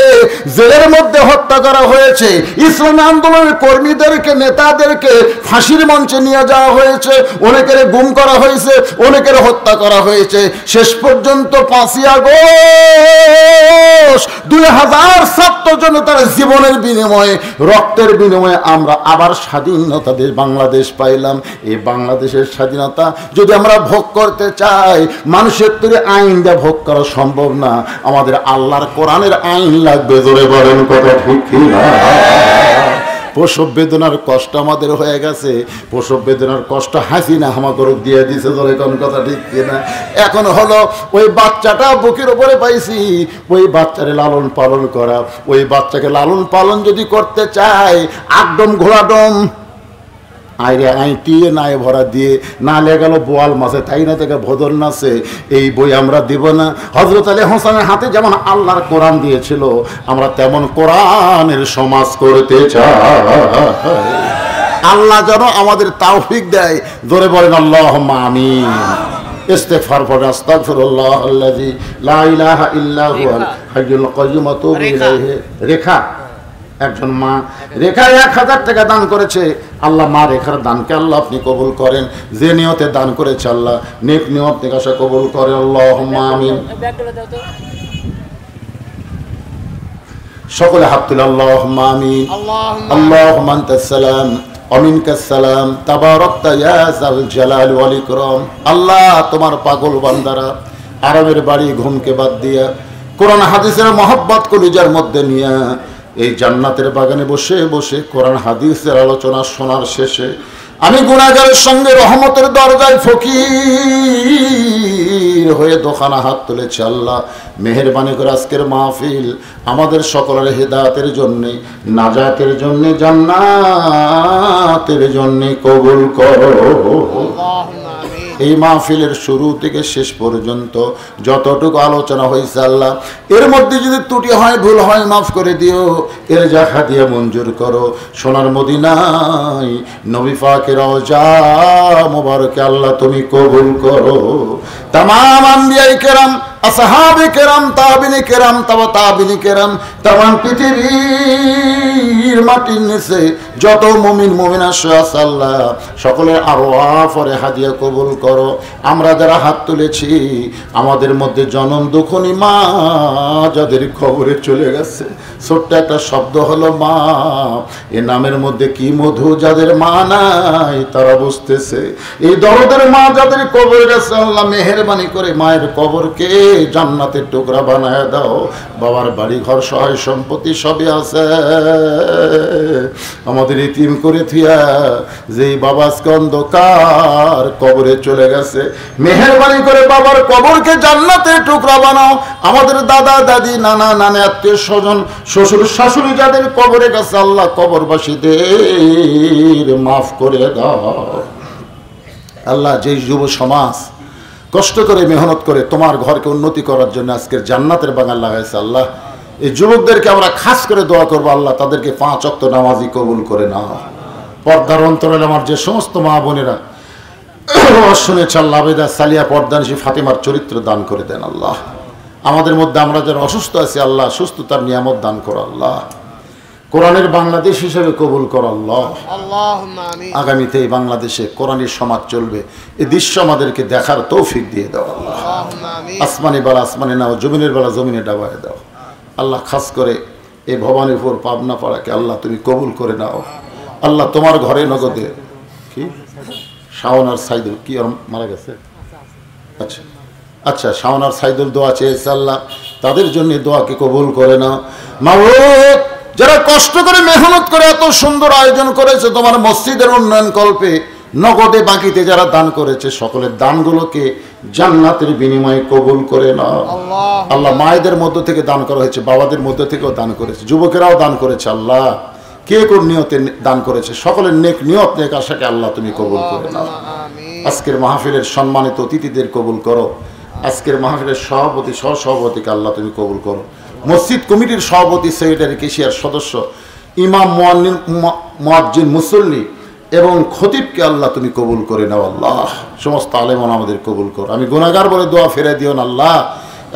জেলের মধ্যে হত্যা করা হয়েছে, ইসলামী আন্দোলনের কর্মীদেরকে, নেতাদেরকে ফাঁসির মঞ্চে নিয়ে যাওয়া হয়েছে, অনেকের গুম করা হয়েছে, অনেকের হত্যা করা হয়েছে। শেষ পর্যন্ত 5ই আগস্ট 2000 ছাত্র জনতার জীবনের বিনিময়ে, রক্তের বিনিময়ে আমরা আবার স্বাধীনতা দেশ বাংলাদেশ পাইলাম। এই বাংলাদেশের স্বাধীনতা যদি আমরা ভোগ করতে চাই, মানুষের তৈরি আইন দিয়ে ভোগ করা সম্ভব না, আমাদের আল্লাহর কোরআনের আইন লাগবে। জোরে বলেন কথা ঠিক কিনা? প্রসব বেদনার কষ্ট আমাদের হয়ে গেছে, প্রসব বেদনার কষ্ট হাসিনা আমাকে দিয়ে দিছে। ধরে কোন কথা ঠিক কিনা? এখন হলো ওই বাচ্চাটা বুকের উপরে পাইছি, ওই বাচ্চারে লালন পালন করা, ওই বাচ্চাকে লালন পালন যদি করতে চাই, একদম ঘোড়াডম আইরে আইটিয়ে নাই ভরা দিয়ে না লেগেল বোয়াল মাছে, তাই না থেকে ভদর নাচে, এই বই আমরা দিব না। হযরত আলী হোসেনের হাতে যেমন আল্লাহর কোরআন দিয়েছিল, আমরা তেমন কোরআনের সমাজ করতে চাই। আল্লাহ যেন আমাদের তৌফিক দেয়। জোরে বলেন আল্লাহুম্মা আমিন। ইস্তিগফার পড়ে আস্তাগফিরুল্লাহাল্লাযী লা ইলাহা ইল্লা হুয়াল হাইয়ুল কাইয়্যুম ওয়া তুবু ইলাইহি। রেখা একজন মা রেখা 1000 টাকা দান করেছে। আল্লাহ মা রেখার দানকে আল্লাহ আপনি কবুল করেন। যে নিয়তে দান করেছে আল্লাহ নেক নিয়ত থেকে আশা কবুল করে। আল্লাহুম্মা আমিন। সকলে হাত তুলে আল্লাহুম্মা আমিন। আল্লাহুম্মা আনতাস সালাম ওয়া মিনকাস সালাম তাবারাকতা ইয়া যাল জালাল ওয়াল ইকরাম। আল্লাহ তোমার পাগল বান্দারা আরবের বাড়ি ঘুমকে বাদ দিয়া কোরআন হাদিসের মহব্বত কলিজার মধ্যে নিয়া এই জান্নাতের বাগানে বসে বসে কোরআন হাদিসের আলোচনা শোনার শেষে আমি গুনাহগারের সঙ্গে রহমতের দরজায় ফকির হয়ে দোকানা হাত তুলেছি। আল্লাহ মেহেরবানি করে আজকের মাহফিল আমাদের সকলের হেদায়েতের জন্য, নাজাতের জন্য, জান্নাতের জন্য কবুল করো। এই মাহফিলের শুরু থেকে শেষ পর্যন্ত যতটুকু আলোচনা হয়েছে আল্লাহ, এর মধ্যে যদি ত্রুটি হয়, ভুল হয়, মাফ করে দিও। এর জায়গা দিয়ে মঞ্জুর করো। সোনার মদিনায় নবী পাকের রওজা মোবারকে আল্লাহ তুমি কবুল করো। তামাম আম্বিয়ায়ে কেরাম আসহাবে কেরাম, তাবিনে কেরাম, তাবিনে কেরাম, তাম পৃথিবীর মাটির নিচে যত মুমিন মুমিনা আছে আল্লাহ সকলের আরওয়াফে হাদিয়া কবুল করো। আমরা যারা হাত তুলেছি আমাদের মধ্যে জনম দুঃখনী মা যাদের কবরে চলে গেছে, ছোট্ট একটা শব্দ হলো মা, এ নামের মধ্যে কি মধু, যাদের মা নাই তারা বুঝতেছে। এই দরদের মা যাদের কবরে গেছে আল্লাহ মেহেরবানি করে মায়ের কবরকে জান্নাতের টুকরা বানায় দাও। বাবার বাড়ি ঘর সহায় সম্পত্তি সবই আছে, আমাদের ইতিম করে থিয়া যেই বাবা অন্ধকার কবরে চলে গেছে, মেহেরবানি করে বাবার কবরকে জান্নাতের টুকরা বানাও। আমাদের দাদা দাদি নানা নানা আত্মীয় স্বজন শ্বশুর শাশুড়ি যাদের কবরে গেছে আল্লাহ কবরবাসীদের মাফ করে দাও। আল্লাহ যেই যুব সমাজ কষ্ট করে মেহনত করে তোমার ঘরকে উন্নতি করার জন্য আজকের জান্নাতের বাগান লাগাইছে আল্লাহ, এই যুবকদেরকে আমরা খাস করে দোয়া করবো আল্লাহ তাদেরকে 5 ওয়াক্ত নামাজি কবুল করে নাও। পর্দার অন্তরে আমার যে সমস্ত মা বোনেরা শুনেছে আল্লাহ আবেদা সালিয়া পর্দানিশী ফাতেমার চরিত্র দান করে দেন আল্লাহ। আমাদের মধ্যে আমরা যারা অসুস্থ আছি আল্লাহ সুস্থতার নিয়ামত দান করো আল্লাহ। কোরআনের বাংলাদেশ হিসেবে কবুল করো আল্লাহ। আগামীতে এই বাংলাদেশে কোরআনের সমাজ চলবে, এই দৃশ্য আমাদেরকে দেখার তৌফিক দিয়ে দাও আল্লাহ। আসমানি বেলা আসমানে নাও, জমিনের বেলা জমিনে ডাবায় দাও আল্লাহ। খাস করে এই ভবানীপুর পাবনা পাড়াকে আল্লাহ তুমি কবুল করে নাও আল্লাহ। তোমার ঘরে নগদে কি শাওনার সাইদুল কি মারা গেছে, আচ্ছা আচ্ছা শাওনার সাইদুল দোয়া চেয়েছে আল্লাহ, তাদের জন্য দোয়াকে কবুল করে নাও। মাওলানা যারা কষ্ট করে মেহনত করে এত সুন্দর আয়োজন করেছে তোমার মসজিদের উন্নয়ন কল্পে, নগদে বাকিতে যারা দান করেছে সকলের দানগুলোকে জান্নাতের বিনিময়ে কবুল করে নাও আল্লাহ। মায়েদের মধ্য থেকে দান করা হয়েছে, বাবাদের মধ্য থেকেও দান করেছে, যুবকেরাও দান করেছে আল্লাহ। কে কোন নিয়তে দান করেছে সকলের নেক নিয়ত নেক আশাকে আল্লাহ তুমি কবুল করে নাও। আজকের মাহফিলের সম্মানিত অতিথিদের কবুল করো। আজকের মাহফিলের সভাপতি সহসভাপতিকে আল্লাহ তুমি কবুল করো। মসজিদ কমিটির সভাপতি সেক্রেটারি কেশিয়ার সদস্য ইমাম মুয়াজ্জিন মুসল্লি এবং খতিবকে আল্লাহ তুমি কবুল করে নাও আল্লাহ। সমস্ত আলেমান আমাদের কবুল করো। আমি গুনাহগার বলে দোয়া ফেরে দিও না আল্লাহ।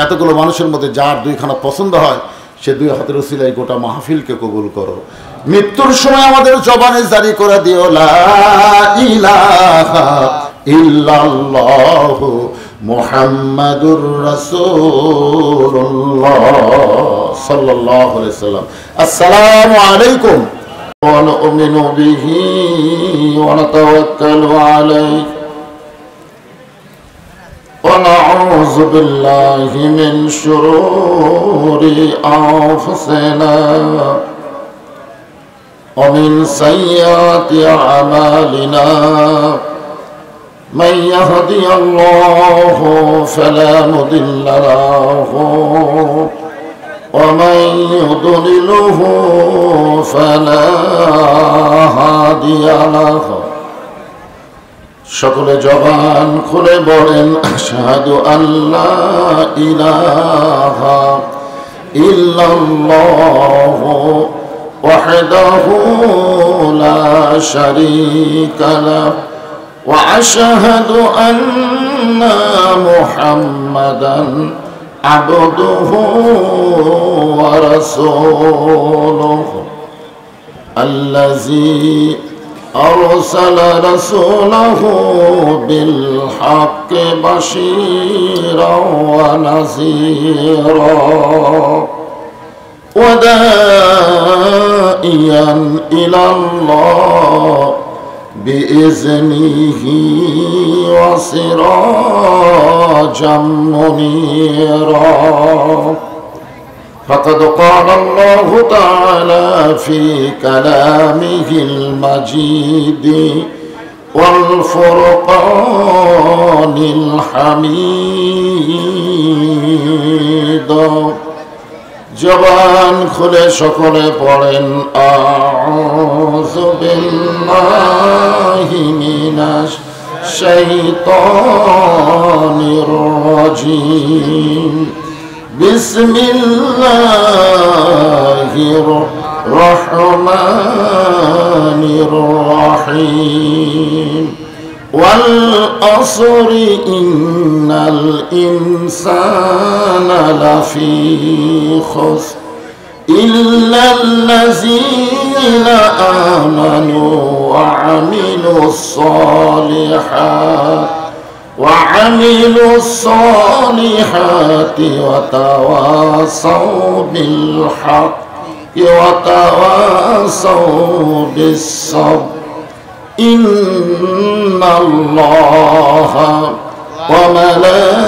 এতগুলো মানুষের মধ্যে যার 2খানা পছন্দ হয় সে 2 হাতের উসিলায় গোটা মাহফিলকে কবুল করো। মৃত্যুর সময় আমাদের জবানে জারি করে দিও লা ইলাহা ইল্লাল্লাহু মুহাম্মাদুর রাসূলুল্লাহ সাল্লাল্লাহু আলাইহি ওয়াসাল্লাম। আসসালামু আলাইকুম ওয়া নু'মিনু বিহি ওয়া নাতাওয়াক্কালু আলাইহি ওয়া নাউযু বিল্লাহি মিন শুরুরি আনফুসিনা ওয়া মিন সাইয়্যাতি আ'মালিনা। من يهدي الله فلا مضل له ومن يضلله فلا هادي له। সকলে জবান খুলে বলেন আশহাদু আল্লা ইলাহা ইল্লাল্লাহু ওয়াহদাহু লা শারীকা লাহু وأشهد أن محمدا عبده ورسوله الذي أرسل رسوله بالحق بشيرا ونذيرا وداعيا إلى الله بإذنه وسراجا منيرا. فقد قال الله تعالى في كلامه المجيد والفرقان الحميد. জবান খুলে সকলে পড়েন আউযু বিল্লাহি মিনাশ শাইতানির রাজীম বিসমিল্লাহির রাহমানির রাহিম والعصر إن الإنسان لفي خسر إلا الذين آمنوا وعملوا الصالحات وتواصوا بالحق وتواصوا بالصبر إن الله وملائكته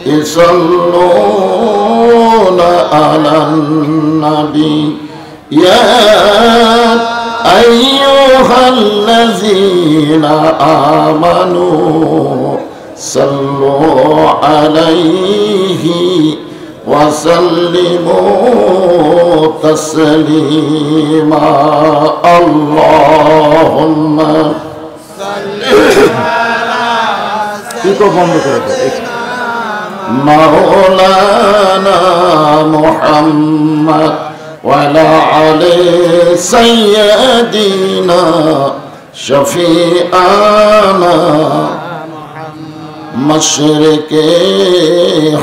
يصلون على النبي يا أيها الذين آمنوا صلوا عليه وسلموا تسليما اللهم صل على مولانا محمد وعلى آله سيدنا شفيعنا مشرق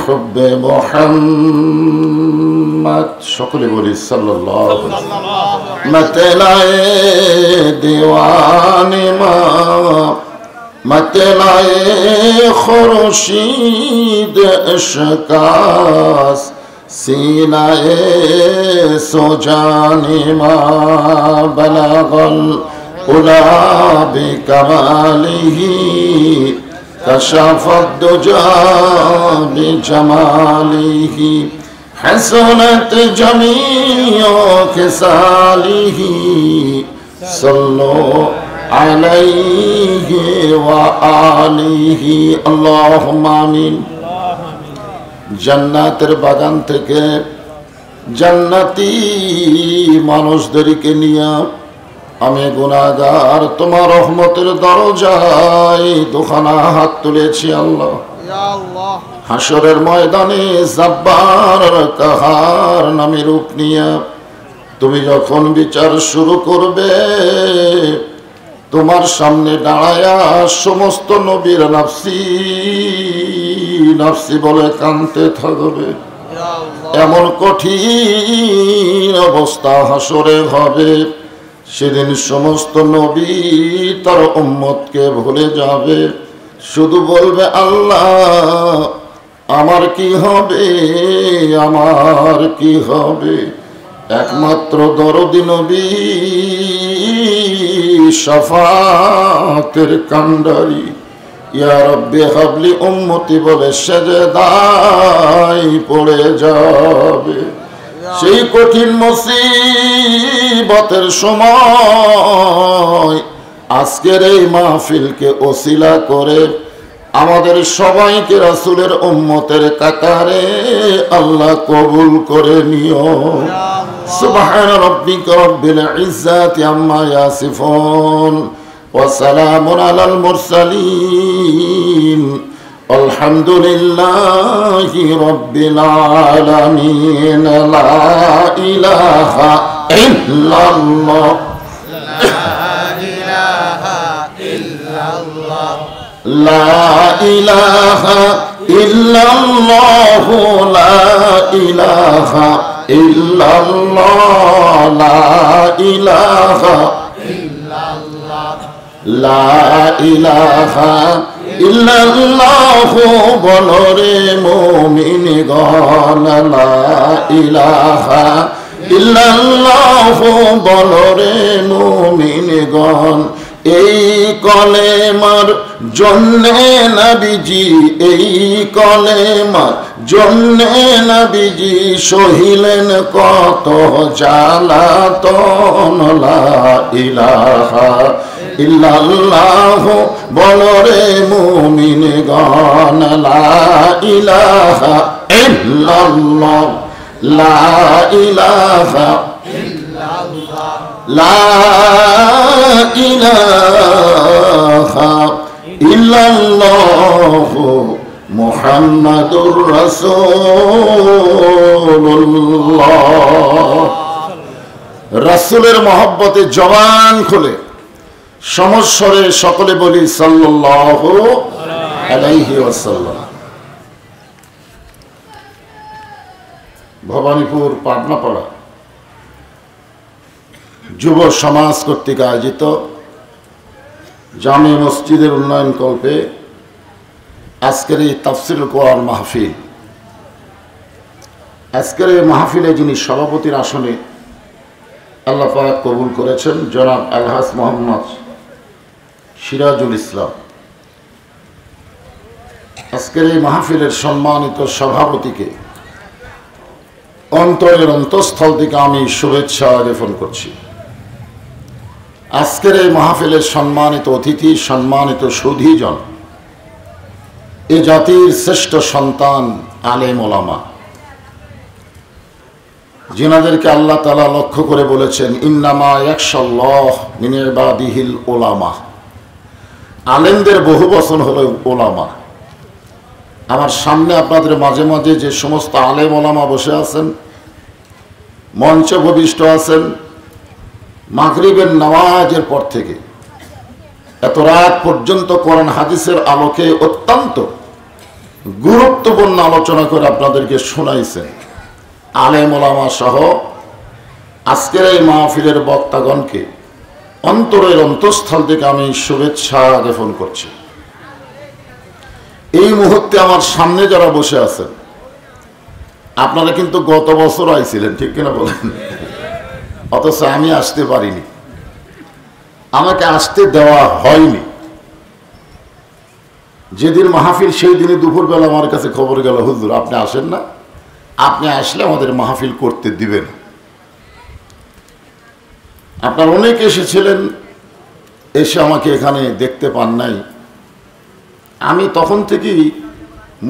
حب محمد সকলে বলি সাল্লাল্লাহু আলাইহি ওয়াসাল্লাম মতলায়ে দিওয়ানি মা মতলায়ে খুরশিদ ইশকাস সিনায়ে সুজানি মা বালাগল উলা বিকামালিহি كشف الدجى بجماله حسنت جميع خصاله صلوا عليه وآله اللهم آمين জান্নাতের বাগান থেকে জান্নাতি মানুষদেরকে নিয়ে আমি গুনাহগার তোমার রহমতের দরজায় দুখানা হাত তুলেছি আল্লাহ। হাসরের ময়দানে জব্বার কাহার নামে রূপ নিয়ে তুমি যখন বিচার শুরু করবে তোমার সামনে দাঁড়ায়া সমস্ত নবীর নাফসি নাফসি বলে কাঁদতে থাকবে। এমন কঠিন অবস্থা হাসরে হবে, সেদিন সমস্ত নবী তার উম্মতকে ভুলে যাবে, শুধু বলবে আল্লাহ আমার কি হবে, আমার কি হবে। একমাত্র দরদি নবী শাফাতের কান্ডারি ইয়া রব্বি হাবলি উম্মতি বলে সেজদায় পড়ে যাবে। সেই কঠিন মুসিবতের সময় আজকের এই মাহফিলকে ওসিলা করে আমাদের সবাইকে রাসূলের উম্মতের কাতারে আল্লাহ কবুল করে নিও। সুবহান রাব্বিকা রব্বিল ইজ্জাতি আম্মা ইয়াসিফুন ওয়া সালামুন আলাল মুরসালিন আলহামদুলিল্লাহি রাব্বিল আলামিন। লা ইলাহা ইল্লাল্লাহ লা ইলাহা ইল্লাল্লাহ লা ইলাহা ইল্লাল্লাহ লা ইলাহা ইল্লাল্লাহ লা ইলাহা ইল্লাল্লাহ বলরে মুমিনগণ লা ইলাহা ইল্লাল্লাহ বলরে মুমিনগণ। এই কলেমার জন্যে নবীজি, এই কলেমার জন্যে নবীজি সহিলেন কত জ্বালাতন। লা ইলাহা ইল্লাল্লাহ বলরে মুমিনগণ লা ইলাহা ইল্লাল্লাহ লা ইলাহা ইল্লাল্লাহ লা ইলাহা ইল্লাল্লাহ মুহাম্মাদুর রাসূলুল্লাহ। রাসূলের মহব্বতে জবান খুলে সমস্বরে সকলে বলি সাল্লাল্লাহু আলাইহি ওয়াসাল্লাম। ভবানীপুর পাটনাপাড়া যুব সমাজ কর্তৃক আয়োজিত জামে মসজিদের উন্নয়ন কল্পে আজকের এই তাফসিরুল কোরআন মাহফিল, আজকের এই মাহফিলে যিনি সভাপতির আসনে আল্লাহ পাক কবুল করেছেন জনাব আলহাজ মোহাম্মদ সিরাজুল ইসলাম, আজকের এই মাহফিলের সম্মানিত সভাপতিকে অন্তরের অন্তঃস্থল থেকে আমি শুভেচ্ছা জ্ঞাপন করছি। আজকের এই মাহফিলের সম্মানিত অতিথি, সম্মানিত সুধীজন, এ জাতির শ্রেষ্ঠ সন্তান আলেম ওলামা, যিনাদেরকে আল্লাহ তাআলা লক্ষ্য করে বলেছেন ইন্নামা ইয়াখশাল্লাহ মিন ইবাদিহিল উলামা। আলেমদের বহু বচন হলো ওলামা। আমার সামনে আপনাদের মাঝে মাঝে যে সমস্ত আলেম ওলামা বসে আছেন, মঞ্চ ভবিষ্ঠ আছেন, মাগরিবের নামাজের পর থেকে এত রাত পর্যন্ত কোরআন হাদিসের আলোকে অত্যন্ত গুরুত্বপূর্ণ আলোচনা করে আপনাদেরকে শোনাইছেন। আলেম ওলামা সহ আজকের এই মাহফিলের বক্তাগণকে অন্তরের অন্তঃস্থল থেকে আমি শুভেচ্ছা জ্ঞাপন করছি। এই মুহূর্তে আমার সামনে যারা বসে আছেন, আপনারা কিন্তু গত বছর আইছিলেন, ঠিক কিনা বলেন? অথচ আমি আসতে পারিনি, আমাকে আসতে দেওয়া হয়নি। যেদিন মাহফিল সেই দিনে দুপুরবেলা আমার কাছে খবর গেল, হুজুর আপনি আসেন না, আপনি আসলে আমাদের মাহফিল করতে দিবেন। আপনার অনেকে এসেছিলেন, এসে আমাকে এখানে দেখতে পান নাই। আমি তখন থেকেই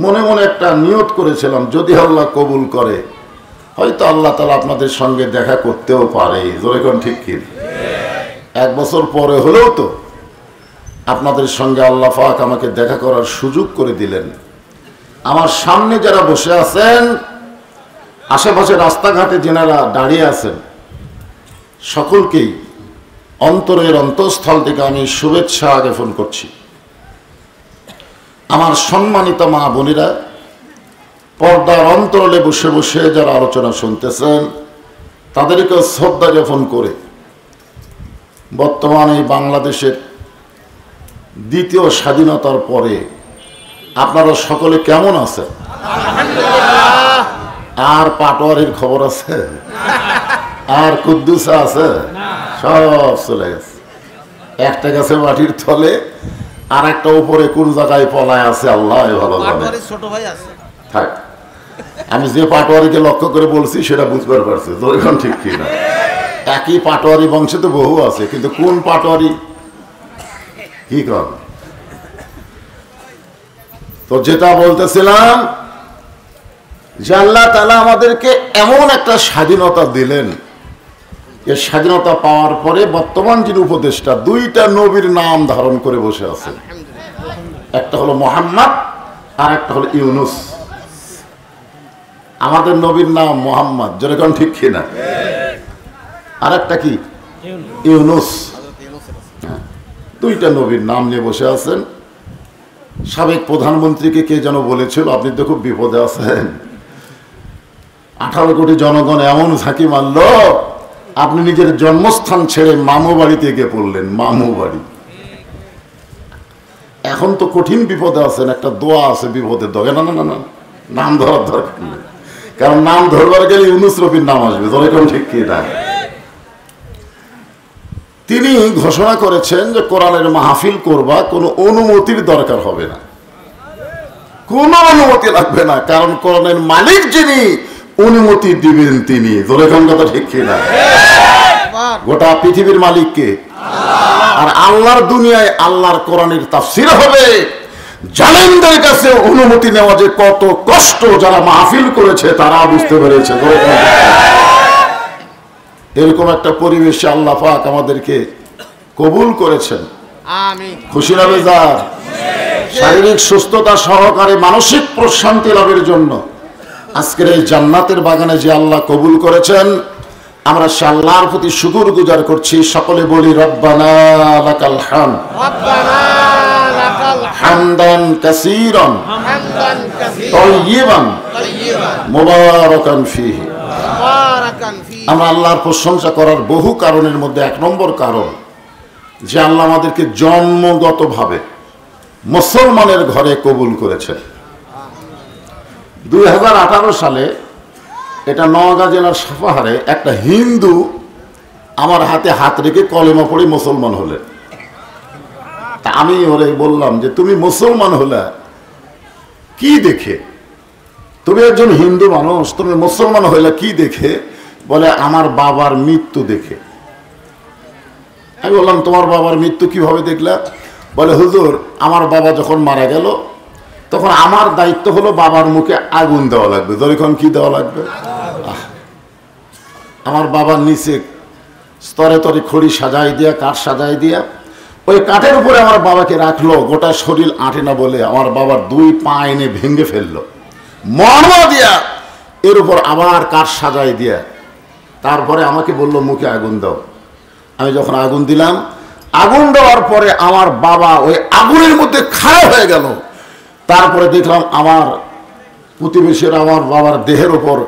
মনে মনে একটা নিয়ত করেছিলাম, যদি আল্লাহ কবুল করে হয়তো আল্লাহ তাআলা আপনাদের সঙ্গে দেখা করতেও পারে। যেরকম ঠিক কি 1 বছর পরে হলেও তো আপনাদের সঙ্গে আল্লাহ পাক আমাকে দেখা করার সুযোগ করে দিলেন। আমার সামনে যারা বসে আছেন, আশেপাশে রাস্তাঘাটে যেনারা দাঁড়িয়ে আছেন, সকলকেই অন্তরের অন্তঃস্থল থেকে আমি শুভেচ্ছা জ্ঞাপন করছি। আমার সম্মানিত মা বোনেরা, পর্দার অন্তরালে বসে বসে যারা আলোচনা শুনতেছেন, তাদেরকে শ্রদ্ধা জ্ঞাপন করে বর্তমানে এই বাংলাদেশের দ্বিতীয় স্বাধীনতার পরে আপনারা সকলে কেমন আছেন? আর পাটোয়ারির খবর আছে? আর কুদ্দুসা আছে? সব চলে গেছে। একটা গাছে মাটির তলে, আর একটা উপরে কোন জায়গায় পলায় আছে আল্লাহ ভালো জানে। ছোট ভাই আছে থাক, আমি যে পাটোয়ারিকে লক্ষ্য করে বলছি সেটা বুঝতে পারছি। যখন ঠিক কিনা একই পাটোয়ারি বংশে তো বহু আছে, কিন্তু কোন পাটোয়ারি কি কর। তো যেটা বলতেছিলাম যে আল্লাহ তাআলা আমাদেরকে এমন একটা স্বাধীনতা দিলেন, এই স্বাধীনতা পাওয়ার পরে বর্তমান যিনি উপদেষ্টা, 2টা নবীর নাম ধারণ করে বসে আছেন। একটা হলো মুহাম্মদ আর একটা হলো ইউনুস। আমাদের নবীর নাম মুহাম্মদ, যেরকম ঠিক কিনা, আর একটা কি ইউনুস। 2টা নবীর নাম নিয়ে বসে আছেন। সাবেক প্রধানমন্ত্রীকে কে যেন বলেছিল, আপনি তো খুব বিপদে আছেন, 18 কোটি জনগণ এমন ঝাঁকি মারল, আপনি নিজের জন্মস্থান ছেড়ে মামু বাড়িতে গিয়ে পড়লেন। মামু বাড়ি। এখন তো কঠিন বিপদে আছেন, একটা দোয়া আছে বিপদের দোয়া। না না না না, নাম ধরার দরকার নেই, কারণ নাম ধরবার গেলে ইউনুস নবীর নাম আসবে। যেরকম ঠিক কি না, তিনি ঘোষণা করেছেন যে কোরআনের মাহফিল করবা, কোনো অনুমতির দরকার হবে না, কোনো অনুমতি লাগবে না, কারণ কোরআনের মালিক যিনি অনুমতি দিবেন তিনি। যেরকম কথা ঠিক কিনা, গোটা পৃথিবীর মালিক কে? আর আল্লাহর দুনিয়ায় আল্লাহর কোরআনের তাফসীর হবে। জালেমদের কাছে অনুমতি নেওয়া যে কত কষ্ট, যারা মাহফিল করেছে তারা বুঝতে পেরেছে। এরকম একটা পরিবেশে আল্লাহ পাক আমাদেরকে কবুল করেছেন। আমিন। খুশি না বেজার? শারীরিক সুস্থতা সহকারে মানসিক প্রশান্তি লাভের জন্য আজকের এই জান্নাতের বাগানে যে আল্লাহ কবুল করেছেন, আমরা সে আল্লাহর প্রতি শুকর গুজার করছি। সকলে বলি রব্বানা লাকাল হামদ, রব্বানা লাকাল হামদান কাসীরান হামদান কাসীরান তাইয়িবান তাইয়িবান মুবারাকান ফীহি। মুবারাকান ফীহি। আমরা আল্লাহর প্রশংসা করার বহু কারণের মধ্যে এক নম্বর কারণ যে আল্লাহ আমাদেরকে জন্মগতভাবে মুসলমানের ঘরে কবুল করেছেন। 2018 সালে এটা নওগাঁ জেলার সাপাহারে একটা হিন্দু আমার হাতে হাত রেখে কলেমা পড়ে মুসলমান হলে, তা আমি ওরে বললাম যে তুমি মুসলমান হলে কি দেখে? তুমি একজন হিন্দু মানুষ, তুমি মুসলমান হইলে কি দেখে? বলে আমার বাবার মৃত্যু দেখে। আমি বললাম তোমার বাবার মৃত্যু কিভাবে দেখলা? বলে হুজুর আমার বাবা যখন মারা গেল তখন আমার দায়িত্ব হলো বাবার মুখে আগুন দেওয়া লাগবে। যখন কি দেওয়া লাগবে? আমার বাবার নিচে স্তরে তরে খড়ি সাজাই দিয়া, কাঠ সাজাই দিয়া, ওই কাঠের উপরে আমার বাবাকে রাখলো। গোটা শরীর আঁটে না বলে আমার বাবার 2 পা এনে ভেঙে ফেললো মরমা দিয়া, এর উপর আবার কাঠ সাজাই দিয়া, তারপরে আমাকে বললো মুখে আগুন দাও। আমি যখন আগুন দিলাম, আগুন দেওয়ার পরে আমার বাবা ওই আগুনের মধ্যে খাড়া হয়ে গেল। তারপরে দেখলাম আমার প্রতিবেশীরা আমার বাবার দেহের ওপর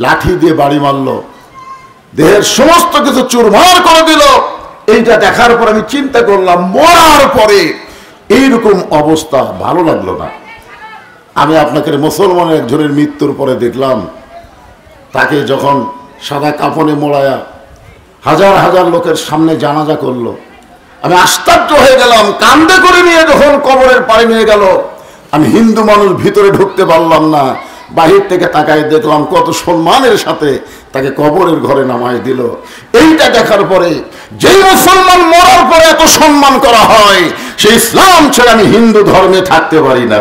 লাঠি দিয়ে বাড়ি মারলো, দেহের সমস্ত কিছু চুরমার করে দিল। এইটা দেখার পর আমি চিন্তা করলাম মরার পরে এইরকম অবস্থা ভালো লাগলো না। আমি আপনাকে মুসলমানের একজনের মৃত্যুর পরে দেখলাম তাকে যখন সাদা কাফনে মোড়ায়া হাজার হাজার লোকের সামনে জানাজা করলো, আমি আশ্চর্য হয়ে গেলাম। কান্দে করে নিয়ে যখন কবরের পাড়ে নিয়ে গেল, আমি হিন্দু মানুষ ভিতরে ঢুকতে পারলাম না। বাহির থেকে তাকায় দেখলাম কত সম্মানের সাথে তাকে কবরের ঘরে নামায় দিল। এইটা দেখার পরে যেই মুসলমান মরার পরে এত সম্মান করা হয়, সেই ইসলাম ছেড়ে আমি হিন্দু ধর্মে থাকতে পারি না।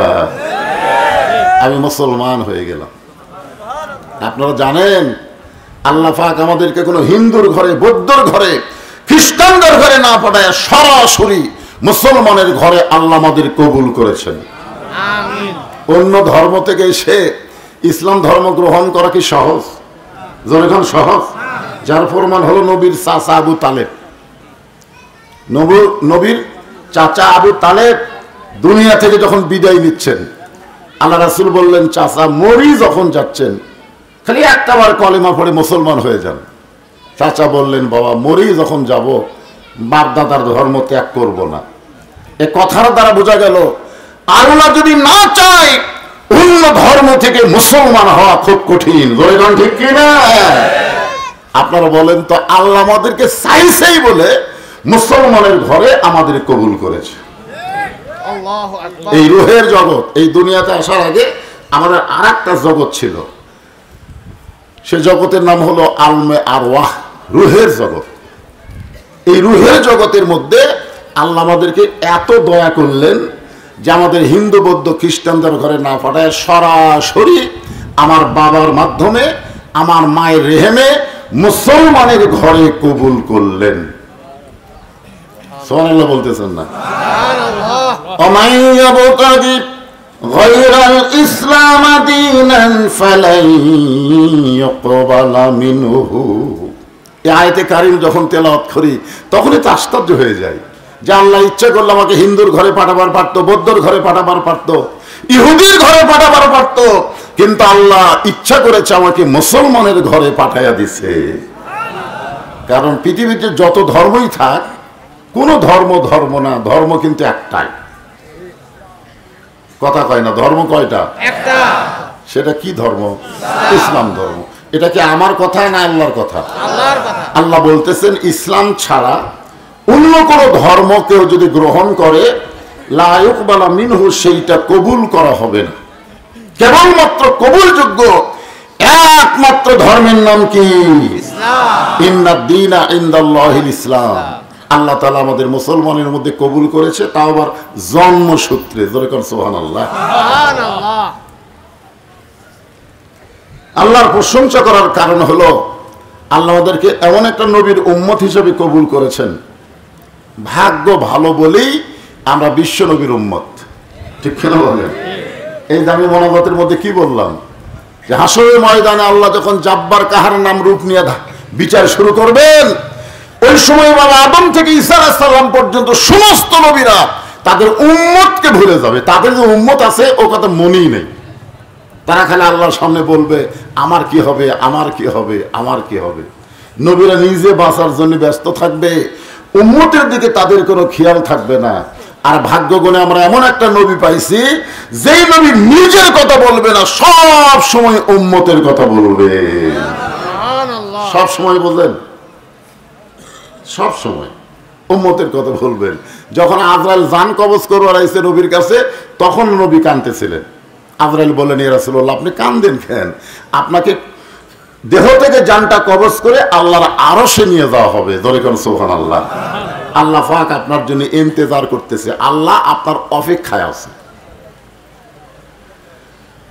আমি মুসলমান হয়ে গেলাম। আপনারা জানেন আল্লাহ পাক আমাদেরকে কোনো হিন্দুর ঘরে, বৌদ্ধর ঘরে, খ্রিস্টানদের ঘরে না পাঠায় সরাসরি মুসলমানের ঘরে আল্লাহ আমাদের কবুল করেছেন। আমিন। অন্য ধর্ম থেকে এসে ইসলাম ধর্ম গ্রহণ করা কি সহজ? যখন সহজ, যার প্রমাণ হলো নবীর চাচা আবু তালেব। নবীর চাচা আবু তালেব দুনিয়া থেকে যখন বিদায় নিচ্ছেন, আল্লাহ রাসূল বললেন চাচা মরি যখন যাচ্ছেন খালি একটাবার কলেমা পড়ে মুসলমান হয়ে যান। চাচা বললেন বাবা মরি যখন যাব বাপ দাদার ধর্ম ত্যাগ করব না। এ কথার দ্বারা বোঝা গেল আল্লাহ যদি না চায় অন্য ধর্ম থেকে মুসলমান হওয়া খুব কঠিন। ঠিক কিনা? আপনারা বলেন তো, আল্লাহ আমাদেরকে চাইছেই বলে মুসলমানের ঘরে আমাদের কবুল করেছে। আল্লাহু আকবার। এই রুহের জগৎ, এই দুনিয়াতে আসার আগে আমাদের আর একটা জগৎ ছিল, সে জগতের নাম হলো আলমে আরওয়াহ, রুহের জগৎ। এই রুহের জগতের মধ্যে আল্লাহ আমাদেরকে এত দয়া করলেন যে আমাদের হিন্দু বৌদ্ধ খ্রিস্টানদের ঘরে না পাঠায় সরাসরি আমার বাবার মাধ্যমে আমার মায়ের রেহেমে মুসলমানের ঘরে কবুল করলেন। সুবহানাল্লাহ বলতেছেন না? সুবহানাল্লাহ। অমাইয়াবতাগি গায়রাল ইসলাম দীনান ফালাই ইউকবালা মিনহু। এই আয়াতে কারিম যখন তেলাওয়াত করি তখনই তো আশ্চর্য হয়ে যায় যে আল্লাহ ইচ্ছা করলে আমাকে হিন্দুর ঘরে পাঠাবার পারতো, বৌদ্ধর ঘরে পাঠাবার পারতো, ইহুদির ঘরে পাঠাবার পারতো, কিন্তু আল্লাহ ইচ্ছা করেছে আমাকে মুসলমানের ঘরে পাঠাইয়া দিছে। কারণ পৃথিবীতে যত ধর্মই থাক, কোন ধর্ম ধর্ম না, ধর্ম কিন্তু একটাই। কথা কয় না, ধর্ম কয়টা? একটা। সেটা কি ধর্ম? ইসলাম ধর্ম। এটা কি আমার কথা না আল্লাহর কথা? আল্লাহর কথা। আল্লাহ বলতেছেন ইসলাম ছাড়া অন্য কোন ধর্ম কেউ যদি গ্রহণ করে লা ইউকবালা মিনহু, সেইটা কবুল করা হবে না। কেবলমাত্র কবুলযোগ্য একমাত্র ধর্মের নাম কি? ইসলাম। ইন্নাদ দীনা ইনদাল্লাহিল ইসলাম। আল্লাহ তাআলা আমাদের মুসলমানের মধ্যে কবুল করেছে, তাও আবার জন্মসূত্রে। জোরে কোন সুবহানাল্লাহ। সুবহানাল্লাহ। আল্লাহর প্রশংসা করার কারণ হলো আল্লাহ আমাদেরকে এমন একটা নবীর উম্মত হিসেবে কবুল করেছেন। ভাগ্য ভালো বলেই আমরা বিশ্ব নবীর উম্মত। ঠিক কেন বলেন? এই দামি মনোগতের মধ্যে কি বললাম যে হাসরের ময়দানে আল্লাহ যখন জাব্বার কাহার নাম রূপ নিয়ে বিচার শুরু করবেন। ওই সময় বাবা আদম থেকে ঈসা আলাইহিস সালাম পর্যন্ত সমস্ত নবীরা তাদের উম্মতকে ভুলে যাবে। তাদের যে উম্মত আছে ও কথা মনেই নেই। তারা খালি আল্লাহর সামনে বলবে আমার কি হবে, আমার কি হবে, আমার কি হবে। নবীরা নিজে বাঁচার জন্য ব্যস্ত থাকবে, উম্মতের দিকে তাদের কোনো খেয়াল থাকবে না। আর ভাগ্যগুণে আমরা এমন একটা নবী পাইছি যেই নবী নিজের কথা বলবে না, সব সময় উম্মতের কথা বলবে। সব সময় বলবেন, সব সময় উম্মতের কথা বলবেন। যখন আজরাইল জান কবজ করবার আইছে নবীর কাছে, তখন নবী কাঁদতেছিলেন। আজরাইল বলেন, ইয়া রাসূলুল্লাহ আপনি কাঁদেন কেন? আপনাকে দেহ থেকে জানটা কবজ করে আল্লাহর আরশে নিয়ে যাওয়া হবে। ধরে কোন সুবহানাল্লাহ। আল্লাহ পাক আপনার জন্য ইন্তজার করতেছে, আল্লাহ আপনার অপেক্ষায় আছে।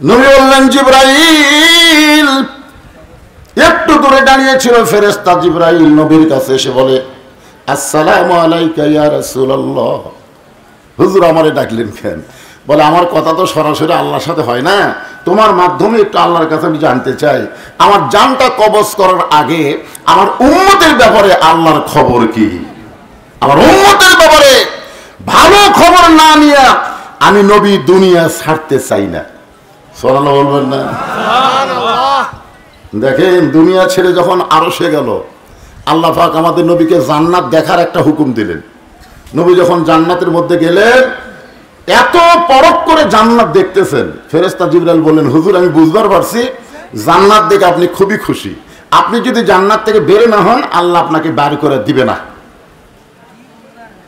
নবী বললেন, জিবরাইল। একটু দূরে দাঁড়িয়ে ছিল ফেরেশতা জিবরাইল নবীর কাছে এসে বলে, আসসালামু আলাইকা ইয়া রাসূলুল্লাহ। হুজুর আমারে ডাকলেন কেন? বলে, আমার কথা তো সরাসরি আল্লাহর সাথে হয় না, তোমার মাধ্যমে একটু আল্লাহর কাছে আমি জানতে চাই, আমার জানটা কবজ করার আগে আমার উম্মতের ব্যাপারে আল্লাহর খবর কি? আমার উম্মতের ব্যাপারে ভালো খবর না নিয়ে আমি নবী দুনিয়া ছাড়তে চাই না। সুবহানাল্লাহ বলবেন না? দেখেন, দুনিয়া ছেড়ে যখন আরশে গেল, আল্লাহ পাক আমাদের নবীকে জান্নাত দেখার একটা হুকুম দিলেন। নবী যখন জান্নাতের মধ্যে গেলেন, এত পরখ করে জান্নাত দেখতেছেন। ফেরেশতা জিবরাইল বললেন, হুজুর আমি বুঝবার পারছি জান্নাত দেখে আপনি খুবই খুশি। আপনি যদি জান্নাত থেকে বের না হন, আল্লাহ আপনাকে বের করে দিবে না।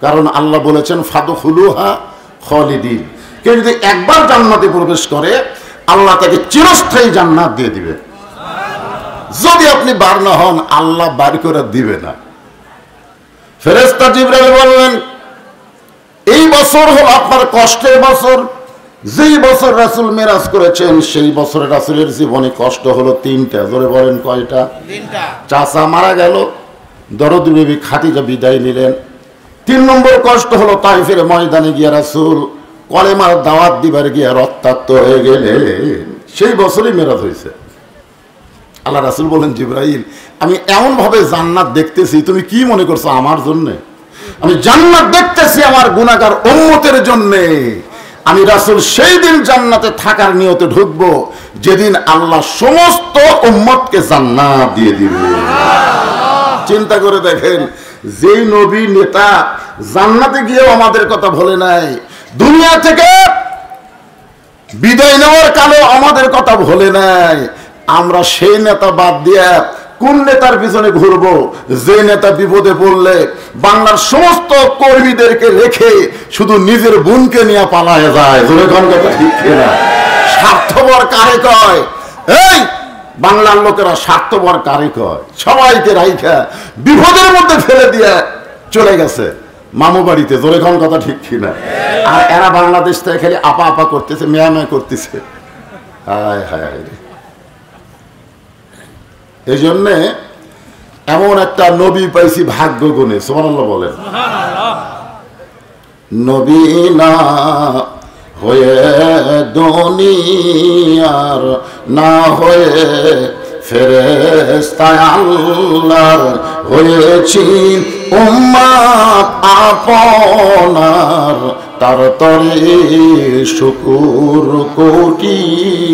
কারণ আল্লাহ বলেছেন, ফাদখুলুহা খালিদিন। কেউ যদি একবার জান্নাতে প্রবেশ করে, আল্লাহ তাকে চিরস্থায়ী জান্নাত দিয়ে দিবে। যদি আপনি বার না হন, আল্লাহ বার করে দিবে না। ফেরেশতা জিবরাইল বললেন, এই বছর হল আপনার কষ্টের বছর। যেই বছর রাসূল মেরাজ করেছেন, সেই বছরে রাসূলের জীবনে কষ্ট হলো তিনটা। জোরে বলেন, কয়টা? চাচা মারা গেল, দরদ বিবি খাদিজা বিদায় নিলেন। 3 নম্বর কষ্ট হলো তাইফের ময়দানে গিয়ে রাসূল কলেমার দাওয়াত দিবার গিয়ে রক্তাক্ত হয়ে গেলেন। সেই বছরই মেরাজ হয়েছে। আল্লাহ রাসূল বলেন, জিবরাইল আমি এমন ভাবে জান্নাত দেখতেছি, তুমি কি মনে করছো আমার জন্য? আমি জান্নাত দেখতেছি আমার গুনাহগার উম্মতের জন্য। আমি রাসূল সেই দিন জান্নাতে থাকার নিয়তে ঢুকবো যেদিন আল্লাহ সমস্ত উম্মতকে জান্নাত দিয়ে দিবে। চিন্তা করে দেখেন, যেই নবী নেতা জান্নাতে গিয়েও আমাদের কথা বলে নাই, দুনিয়া থেকে বিদায় নেওয়ার কালেও আমাদের কথা বলে নাই, আমরা সেই নেতা বাদ দিয়ে কোন নেতার পিছনে ঘুরবো? যে নেতা বিপদে পড়লে বাংলার সমস্ত কর্মীদেরকে রেখে শুধু নিজের বোনকে নিয়ে পালায় যায়। স্বার্থপর কারে কয়? এই বাংলার লোকেরা স্বার্থপর কারে কয়? সবাইকে রাইখা বিপদের মধ্যে ফেলে দিয়ে চলে গেছে মামু বাড়িতে। জোরে কোন কথা ঠিক কিনা? আর এরা বাংলাদেশ থেকে খালি আপা আপা করতেছে, মেয়া মেয়া করতেছে। হায় হায় হায়। এই জন্যে এমন একটা নবী পাইছি ভাগ্য গুণে। সুবহানাল্লাহ বলেন। নবী না হয়ে দুনিয়ার, না হয়ে ফেরেশতা আল্লাহর হয়েছি উম্মত আপনার, তার তরে শুকুর কোটিবার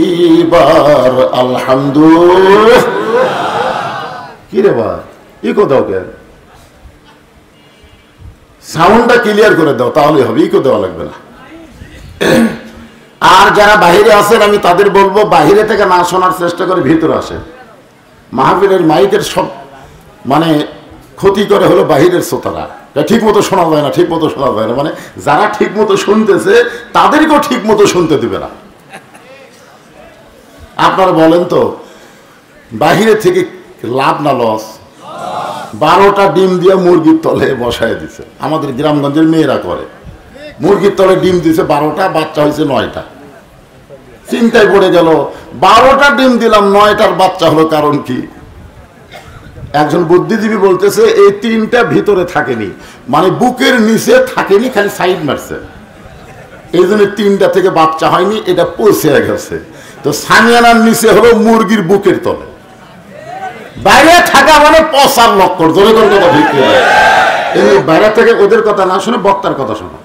আলহামদুলিল্লাহ। কি রে ভাই, ইকো দাও কেন? সাউন্ডটা ক্লিয়ার করে দাও, তাহলে হবে, ইকো দেওয়া লাগবে না। আর যারা বাহিরে আছেন, আমি তাদের বলবো বাহিরে থেকে না শোনার চেষ্টা করে ভিতরে আসে। মাহফিলের মাইকের সব মানে ক্ষতি করে হলো বাহিরের শ্রোতারা। ঠিক মতো শোনা যায় না, ঠিক মতো শোনা যায় না, মানে যারা ঠিক মতো শুনতেছে তাদেরকেও ঠিক মতো শুনতে দিবে না। আপনারা বলেন তো, বাহিরে থেকে লাভ না লস? 12টা ডিম দিয়ে মুরগির তলে বসায় দিছে। আমাদের গ্রামগঞ্জের মেয়েরা করে, মুরগির তলে ডিম দিছে 12টা, বাচ্চা হয়েছে 9টা। চিন্তায় পড়ে গেল, 12টা ডিম দিলাম, 9টার বাচ্চা হলো, কারণ কি? একজন বুদ্ধিজীবী বলতেছে এই 3টা ভিতরে থাকেনি, মানে বুকের নিচে থাকেনি, খালি সাইড মারছে, এই জন্য 3টা থেকে বাচ্চা হয়নি, এটা পচে গেছে। তো সামিয়ানার নিচে হলো মুরগির বুকের তলে, বাইরে থাকা মানে পচার লক্কর, জোরে করে কথা ঠিক করে। এই বাইরে থেকে ওদের কথা না শুনে বক্তার কথা শোনো।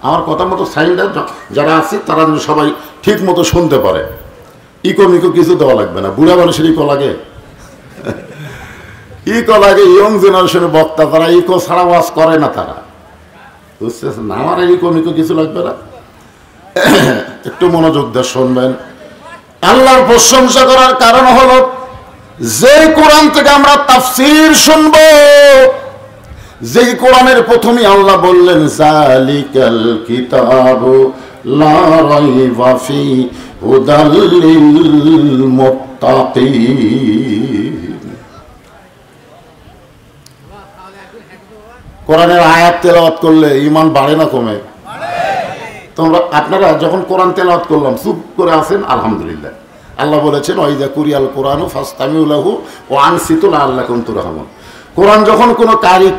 আমার কথা মতো সাইনটা যারা আছে তারা যেন সবাই ঠিক মতো শুনতে পারে। ইকো মিকো কিছু দেওয়া লাগবে না, বুড়া মানুষের ইকো লাগে, ইকো লাগে ইয়ং জেনারেশনের বক্তা, তারা ইকো ছাড়া ওয়াজ করে না, তারা বুঝতেছেন না। আমার ইকো মিকো কিছু লাগবে না, একটু মনোযোগ দিয়ে শুনবেন। আল্লাহর প্রশংসা করার কারণ হলো যে কোরআন থেকে আমরা তাফসীর শুনব, যেই কোরআনের প্রথমে আল্লাহ বললেন যালিকাল কিতাবু লা রাইবা ফি হুদাল লিল মুত্তাকিন। কোরআনের আয়াত তেলাওয়াত করলে ঈমান বাড়ে না কমে? আপনারা যখন কোরআন তেলাওয়াত করলাম চুপ করে আছেন, আলহামদুলিল্লাহ। আল্লাহ বলেছেন ওয়াইদা কুরিয়াল কোরআনু ফাসতামিউ লাহু ওয়া আনসিতু লাআল্লাকুম তুরহামুন। কোরআন যখন কোনো কারি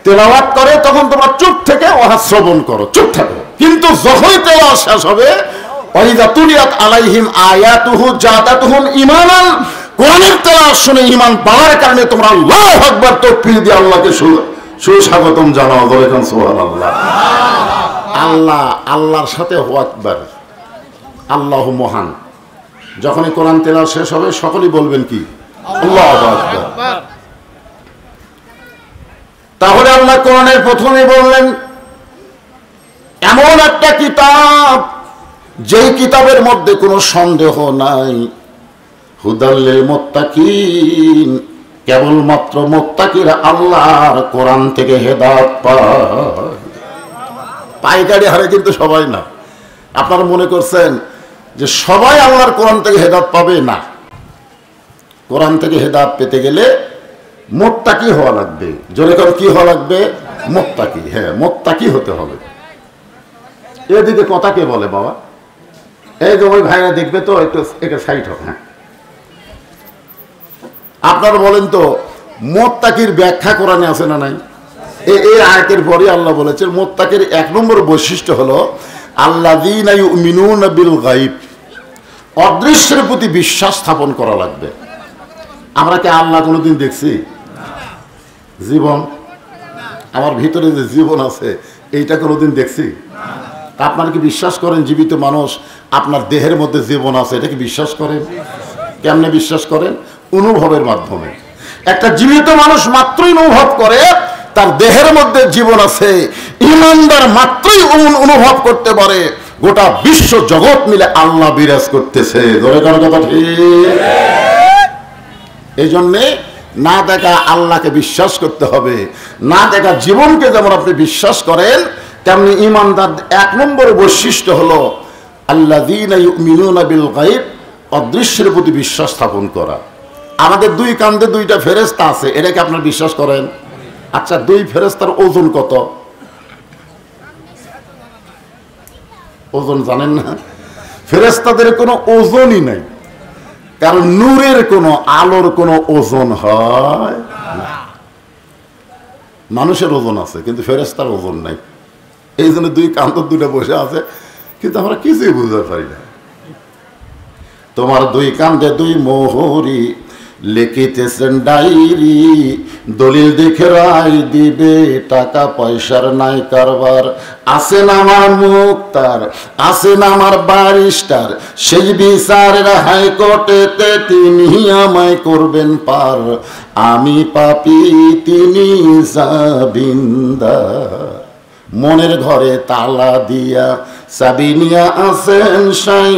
তেলাওয়াত করে তখন তোমরা চুপ থেকে ওহা শ্রবণ করো, চুপ থাকো। কিন্তু যখন তেলাওয়াত শেষ হবে ওয়াইদা তুলিয়াত আলাইহিম আয়াতুহু জাদাতুহুম ঈমানান, কোরআনের তেলাওয়াত শুনে ঈমান বাড়ার কারণে তোমরা আল্লাহু আকবার তাকবীর দিয়ে আল্লাহকে সুস্বাগতম জানাও, বলেন সুবহানাল্লাহ। আল্লাহ, আল্লাহর সাথে হু আকবার, আল্লাহু মহান। যখনই কোরআন তেলাওয়াত শেষ হবে সকলেই বলবেন কি? আল্লাহু আকবার। তাহলে আল্লাহ কোরআনের প্রথমে বললেন এমন একটা কিতাব যেই কিতাবের মধ্যে কোনো সন্দেহ নাই, হুদাল লিল মুত্তাকিন, কেবলমাত্র মুত্তাকিরা আল্লাহর কোরআন থেকে হেদায়েত পায়। পাইকারি হারে কিন্তু সবাই না। আপনারা মনে করছেন যে সবাই আল্লাহর কোরআন থেকে হেদায়েত পাবে? না। কোরআন থেকে হেদায়েত পেতে গেলে মুত্তাকি হওয়া লাগবে। জোরে করে কি হওয়া লাগবে? মুত্তাকি। হ্যাঁ, মুত্তাকি হতে হবে। এদিকে কথা কে বলে বাবা? এই যে ওই ভাইরা দেখবে তো, একটু একটা সাইড হোক। হ্যাঁ, আপনারা বলেন তো মুত্তাকির ব্যাখ্যা কোরআনে আছে না নাই? এই আয়াতের পরে আল্লাহ বলেছেন মুত্তাকির এক নম্বর বৈশিষ্ট্য হলো আল্লাযীনা ইউমিনুনা বিল গায়ব, অদৃশ্যের প্রতি বিশ্বাস স্থাপন করা লাগবে। আমরা কি আল্লাহ কোনোদিন দেখছি? জীবন, আমার ভিতরে যে জীবন আছে এইটা কোনোদিন দেখছি? আপনারা কি বিশ্বাস করেন জীবিত মানুষ আপনার দেহের মধ্যে জীবন আছে? এটা কি বিশ্বাস করেন? কেমনে বিশ্বাস করেন? অনুভবের মাধ্যমে। একটা জীবিত মানুষ মাত্রই অনুভব করে তার দেহের মধ্যে জীবন আছে। ঈমানদার মাত্রই অনুভব করতে পারে গোটা বিশ্ব জগৎ মিলে আল্লাহ বিরাজ করতেছে। ধরে কারো কথা ঠিক? এই জন্যে না দেখা আল্লাহকে বিশ্বাস করতে হবে। না দেখা জীবনকে যেমন আপনি বিশ্বাস করেন, তেমনি ঈমানদার এক নম্বর বৈশিষ্ট্য হলো আল্লাযীনা ইউমিনুনা বিল গায়ব, অদৃশ্যের প্রতি বিশ্বাস স্থাপন করা। আমাদের দুই কাঁধে দুইটা ফেরেশতা আছে, এটাকে আপনারা বিশ্বাস করেন? আচ্ছা, দুই ফেরেশতার ওজন কত? ওজন জানেন না? ফেরেশতাদের কোনো ওজনই নাই, কারণ নূরের কোনো আলোর কোনো ওজন হয় না। মানুষের ওজন আছে কিন্তু ফেরেশতার ওজন নাই। এই জন্য দুই কাঁধ দুইটা বসে আছে, কিন্তু আমরা কিছুই বুঝতে পারি না। তোমার দুই কাঁধে দুই মোহরি, লিখিতেছেন ডায়েরি, দলিল দেখে রায় দিবে, টাকা পয়সার নাই কারবার। আছেন আমার মুক্তার, আছেন আমার ব্যারিস্টার, সেই বিচারের হাইকোর্টেতে তিনি আমায় করবেন পার। আমি পাপী, তিনি জামিনদার। মনের ঘরে তালা দিয়া চাবি নিয়া আছেন সাই,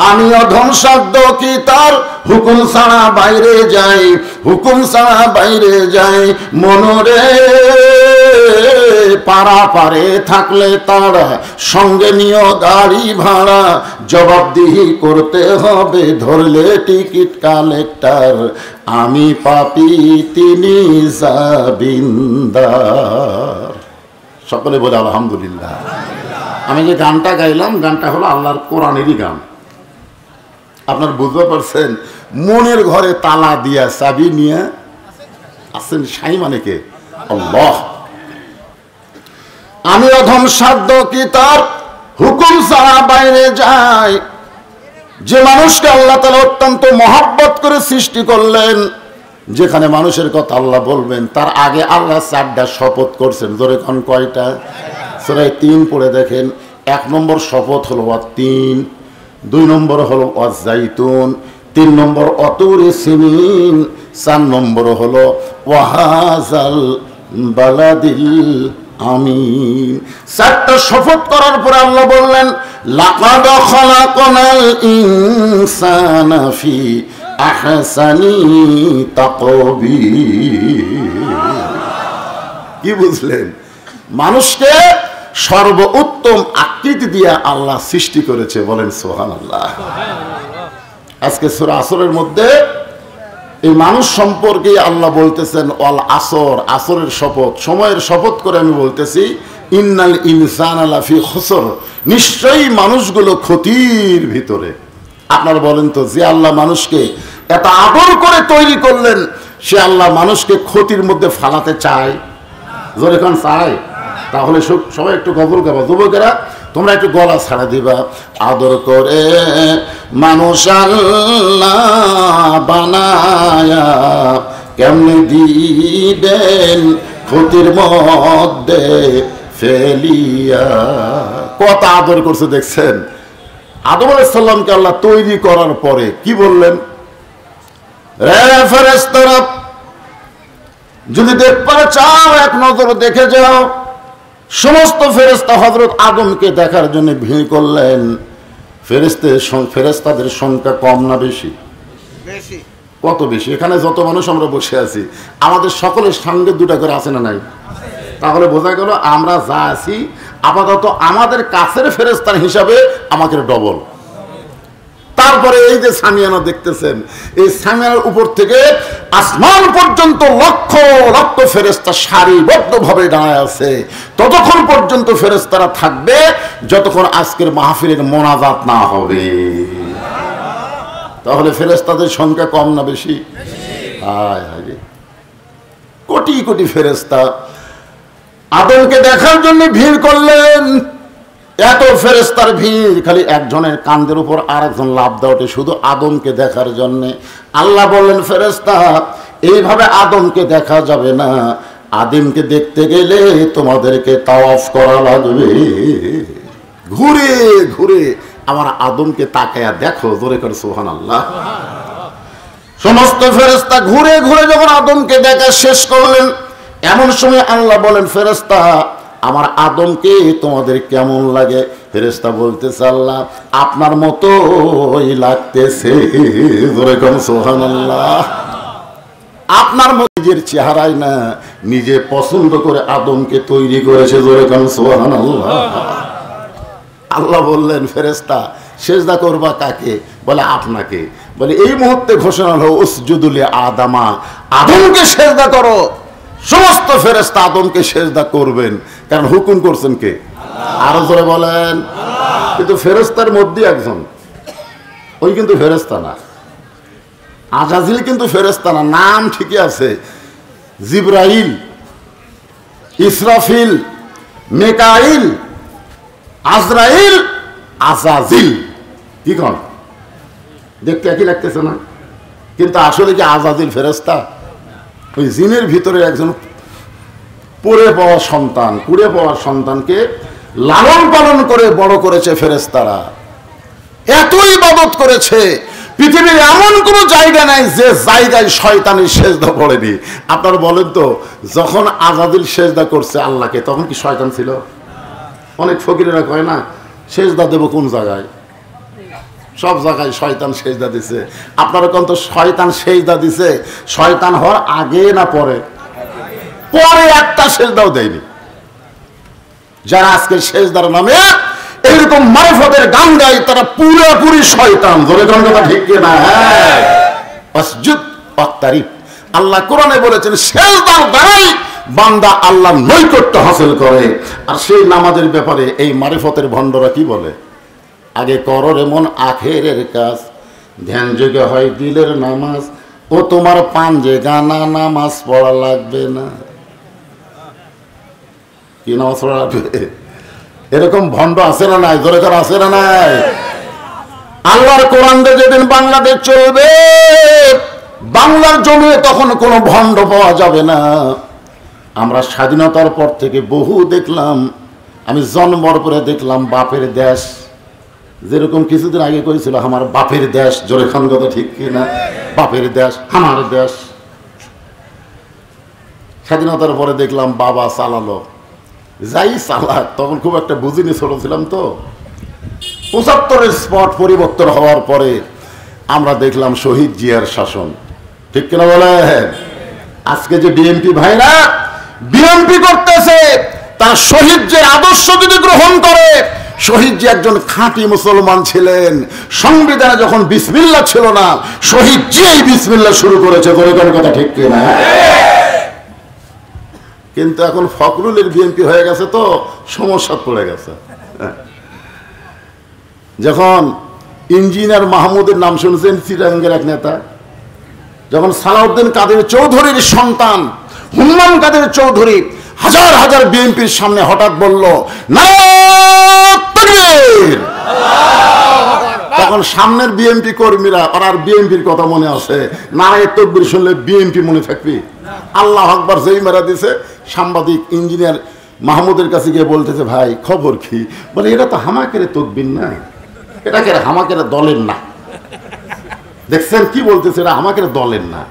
আমি অধম সাধ্য কি তার হুকুম ছাড়া বাইরে যাই, হুকুম ছাড়া বাইরে যাই। মনরে পাড়া পারে থাকলে তারা সঙ্গে নিয়ে গাড়ি ভাড়া, জবাবদিহি করতে হবে ধরলে টিকিট কালেক্টর। আমি পাপী, তিনি জামিনদার। সকলে বলে আলহামদুলিল্লাহ। আমি যে গানটা গাইলাম, গানটা হলো আল্লাহর কোরআনেরই গান। আপনার বুঝতে পারছেন? মনের ঘরে তালা দিয়া চাবি নিয়ে আছেন সাই, মানে কে? আল্লাহ। আমি অধম সাধ্য কি তার হুকুম ছাড়া বাইরে যাই। যে মানুষকে আল্লাহ তাআলা অত্যন্ত মহব্বত করে সৃষ্টি করলেন, যেখানে মানুষের কথা আল্লাহ বলবেন তার আগে আল্লাহ 4টা শপথ করছেন। জোরে কোন কয়টা? সূরা 3 পড়ে দেখেন। 1 নম্বর শপথ হলো ওয়াত-তিন, 2 নম্বর হলো ওয়াজ-জাইতুন, 3 নম্বর অতুরে সিনিন, 4 নম্বর হলো ওয়াহাজাল বালাদিল আমিন। 4টা শপথ করার পরে আল্লাহ বললেন লাকাদ খালাকনাল ইনসানা ফি আহসানি তাকবীর। কি বুঝলেন? মানুষকে সর্বোত্তম আকৃতি দিয়ে আল্লাহ সৃষ্টি করেছে। বলেন সুবহানাল্লাহ। আজকে সূরা আসরের মধ্যে এই মানুষ সম্পর্কে আল্লাহ বলতেছেন ওয়াল আসর, আসরের শপথ, সময়ের শপথ করে আমি বলতেছি ইন্নাল ইনসানা লাফি খুসর, নিশ্চয়ই মানুষগুলো ক্ষতির ভিতরে। আপনারা বলেন তো, যে আল্লাহ মানুষকে এত আদর করে তৈরি করলেন সে আল্লাহ মানুষকে ক্ষতির মধ্যে ফালাতে চায়? জোরে কোন চায়? তাহলে সবাই একটু গজল গাবা। যুবকেরা তোমরা একটু গলা ছাড়া দিবা। আদর করে মানুষ আল্লাহ বানায়া কেমনে দিবেন ক্ষতির মধ্যে ফেলিয়া। কত আদর করছে দেখছেন। আদম আলাইহিস সালামকে আল্লাহ তৈরি করার পরে কি বললেন? রে ফেরেশতারা, যদি দেখতে চাও এক নজর দেখে যাও। সমস্ত ফেরেশতা হযরত আদমকে দেখার জন্য ভিড় করলেন। ফেরেশতাদের সংখ্যা কম না বেশি? বেশি। কত বেশি? এখানে যত মানুষ আমরা বসে আছি আমাদের সকলের সঙ্গে 2টা করে আছে না নাই? তাহলে বোঝা গেল আমরা যা আছি আপাতত আমাদের কাছের ফেরেশতার হিসাবে আমাদের ডবল। তারপরে এই যে সামিয়ানা দেখতেছেন, এই সামিয়ানার উপর থেকে আসমান পর্যন্ত লক্ষ লক্ষ ফেরেশতা সারিবদ্ধভাবে দাঁড়ায় আছে। ততক্ষণ পর্যন্ত ফেরেশতারা থাকবে যতক্ষণ আজকের মাহফিলের মোনাজাত না হবে। তাহলে ফেরেশতাদের সংখ্যা কম না বেশি? হায় হায়, কোটি কোটি ফেরেশতা আদমকে দেখার জন্য ভিড় করলেন। এত ফেরেশতার ভিড়, খালি একজনের কাঁধের উপর আরেকজন লাফ দেওয়াতে শুধু আদমকে দেখার জন্য। আল্লাহ বললেন ফেরেশতা, এইভাবে আদমকে দেখা যাবে না, আদমকে দেখতে গেলে তোমাদেরকে তাওয়াফ করা লাগবে। ঘুরে ঘুরে আমার আদমকে তাকায়া দেখো। জোরে করে সুবহানাল্লাহ। সমস্ত ফেরেশতা ঘুরে ঘুরে যখন আদমকে দেখা শেষ করলেন, এমন সময় আল্লাহ বলেন ফেরেশতা, আমার আদমকে তোমাদের কেমন লাগে? ফেরেশতা বলতেছে আল্লাহ আপনার মতোই লাগতেছে। জোরে কোন সুবহানাল্লাহ। আপনার নিজের চেহারায় না, নিজে পছন্দ করে আদমকে তৈরি করেছে। জোরে কোন সুবহানাল্লাহ। আল্লাহ বললেন ফেরেশতা সেজদা করবা কাকে? বলে আপনাকে। বলে এই মুহূর্তে ঘোষণা হলো উসজুদু লি আদামা, আদমকে সেজদা করো। সমস্ত ফেরেশতা আদমকে সেজদা করবেন, কারণ হুকুম করছেন কে? আরো জোরে বলেন। কিন্তু ফেরেশতার মধ্যে একজন, ওই কিন্তু ফেরেশতা না। আজাজিল কিন্তু ফেরেশতা না, নাম ঠিকই আছে। জিবরাইল, ইসরাফিল, মিকাইল, আজরাইল, আজাজিল। কি কন? দেখতে একই লাগতেছে না? কিন্তু আসলে কি আজাজিল ফেরেশতা? ওই জিনের ভিতরে একজন পড়ে পাওয়া সন্তান, কুড়ে পাওয়া সন্তানকে লালন পালন করে বড় করেছে ফেরেশতারা। এতই ইবাদত করেছে, পৃথিবীর এমন কোনো জায়গা নাই যে জায়গায় শয়তানের সেজদা পড়েনি। আপনারা বলেন তো, যখন আজাদিল সেজদা করছে আল্লাহকে, তখন কি শয়তান ছিল? অনেক ফকিরেরা কয় না সেজদা দেব কোন জায়গায়? সব জায়গায় শয়তান সেজদা দিছে। আপনারা কোন তো শয়তান সেজদা দিছে শয়তান হওয়ার আগে না পরে? পরে একটা সেজদাও দেয়নি। যারা আজকে সেজদার নামে এরকম মারিফতের গান গায় তারা পুরোপুরি শয়তান। ধরে কোন কথা ঠিক কিনা? হ্যাঁ, ওয়াসজুদ ওয়াক্তারিব। আল্লাহ কোরআনে বলেছেন সেজদার দ্বারাই বান্দা আল্লাহর নৈকট্য হাসিল করে। আর সেই নামাজের ব্যাপারে এই মারিফতের ভণ্ডরা কি বলে? আগে করো রে মন আখেরের কাজ, ধ্যান যোগে হয় দিলের নামাজ, ও তোমার পাঞ্জে গানা নামাজ পড়া লাগবে না। কি নামাজ পড়া লাগবে? এরকম ভণ্ড আছে না নাই? জোরে করে আছে না নাই? আল্লাহর কোরআন যেদিন বাংলাদেশ চলবে বাংলার জমিনে তখন কোনো ভণ্ড পাওয়া যাবে না। আমরা স্বাধীনতার পর থেকে বহু দেখলাম, আমি জন্মর পরে দেখলাম বাপের দেশ, যেরকম কিছুদিন আগে করেছিল আমার বাপের দেশ, জোরে খান কথা ঠিক কিনা, বাপের দেশ আমার দেশ। স্বাধীনতার পরে দেখলাম বাবা চালালো, যাই চালাক, তখন খুব একটা বুঝিনি, ছোট ছিলাম তো। ৭৫-এর স্পট পরিবর্তন হওয়ার পরে আমরা দেখলাম শহীদ জিয়ার শাসন, ঠিক কিনা বলেন? আজকে যে বিএনপি ভাইরা বিএনপি করতেছে, তার শহীদ যে আদর্শ যদি গ্রহণ করে, শহীদ যে একজন খাঁটি মুসলমান ছিলেন, সংবিধানে যখন বিসমিল্লাহ ছিল না, শহীদ জিয়াই বিসমিল্লাহ শুরু করেছে, বলে কথা ঠিক কিনা? কিন্তু এখন ফখরুলের বিএনপি হয়ে গেছে তো সমস্যা পড়ে গেছে। যখন ইঞ্জিনিয়ার মাহমুদের নাম শুনছেন, চিটাগাঙ্গের এক নেতা, যখন সালাউদ্দিন কাদের চৌধুরীর সন্তান হুম্মান কাদের চৌধুরী হাজার হাজার বিএনপির সামনে হঠাৎ বলল নারায়ে তাকবীর, তখন সামনের বিএনপি কর্মীরা আর বিএনপির কথা মনে আছে, নারায়ে তাকবীর শুনলে বিএনপি মনে থাকবি? আল্লাহু আকবার যেই মেরা দিছে, সাংবাদিক ইঞ্জিনিয়ার মাহমুদের কাছে গিয়ে বলতেছে, ভাই খবর কি? বলে এটা তো হামাকের তকবীর না, এটাকে হামাকের দলের না। দেখছেন কি বলতেছে, এটা আমাকের দলের না।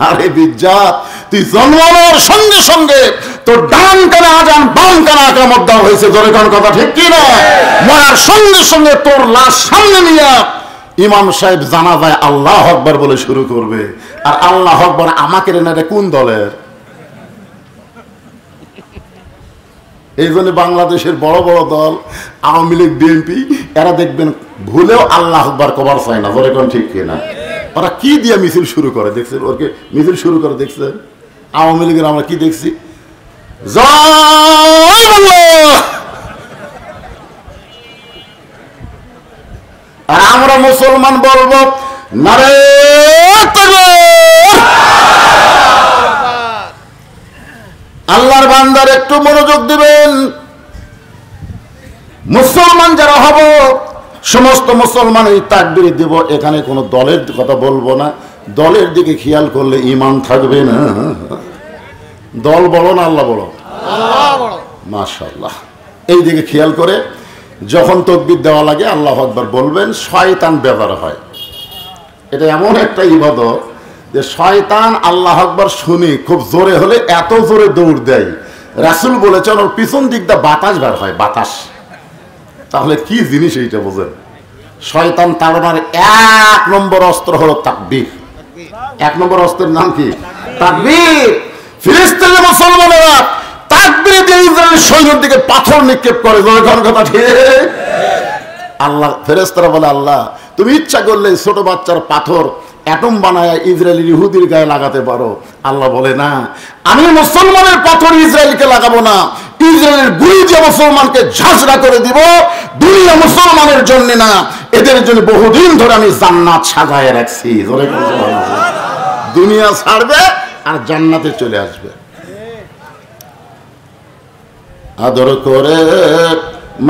আরে বিজ্জাত, তুই জন্মানোর সঙ্গে সঙ্গে তোর ডান কানে আজান, বাম কানে আকামত দেওয়া হয়েছে, জোরে কোন কথা ঠিক কি না? মরার সঙ্গে সঙ্গে তোর লাশ সামনে নিয়ে ইমাম সাহেব জানাজায় আল্লাহু আকবার বলে শুরু করবে। আর আল্লাহু আকবার আমাকে না, এটা কোন দলের? এই জন্য বাংলাদেশের বড় বড় দল আওয়ামী লীগ, বিএনপি, এরা দেখবেন ভুলেও আল্লাহু আকবার কবার চায় না, বলে কোন ঠিক কিনা? ওরা কি দিয়ে মিছিল শুরু করে দেখছেন? ওকে মিছিল শুরু করে দেখছেন? আওয়ামী লীগের আমরা কি দেখছি? জয় বাংলা। আর আমরা মুসলমান বলবো নারায়ে তাকবীর। আল্লাহর বান্দার একটু মনোযোগ দিবেন। মুসলমান যারা হব, সমস্ত মুসলমান এই তাকবীর দিব, এখানে কোনো দলের কথা বলবো না। দলের দিকে খেয়াল করলে ঈমান থাকবে না। দল বড় না আল্লাহ বড়? মাশাআল্লাহ। এই দিকে খেয়াল করে যখন তাকবীর দেওয়া লাগে আল্লাহু আকবার বলবেন, শয়তান বেজার হয়। এটা এমন একটা ইবাদত যে শয়তান আল্লাহু আকবার শুনি খুব জোরে হলে এত জোরে দৌড় দেয়, রাসূল বলেছেন ওর পিছন দিক দিয়ে বাতাস বের হয়, বাতাস। তাহলে কি জিনিস এইটা বোঝেন? শয়তান তাড়ানোর ১ নম্বর অস্ত্র হলো তাকবীর। ১ নম্বর অস্ত্রের নাম কি? তাকবীর। ফিলিস্তিনের মুসলমানেরা তাকবীর দিয়ে ইসরায়েলের সৈন্যের দিকে পাথর নিক্ষেপ করে, যখন কথা ঠিক। আল্লাহ ফেরেশতারা বলে, আল্লাহ তুমি ইচ্ছা করলে ছোট বাচ্চার পাথর অ্যাটম বানায় ইসরায়েলের ইহুদির গায়ে লাগাতে পারো। আল্লাহ বলে, না, আমি মুসলমানের পাথর ইসরায়েলকে লাগাবো না, ইসরায়েলের গুলি যে মুসলমানকে ঝাঁঝরা করে দিব, দুনিয়া মুসলমানের জন্য না, এদের জন্য বহুদিন ধরে আমি জান্নাত সাজায় রাখছি। দুনিয়া ছাড়বে আর জান্নাতে চলে আসবে। আদর করে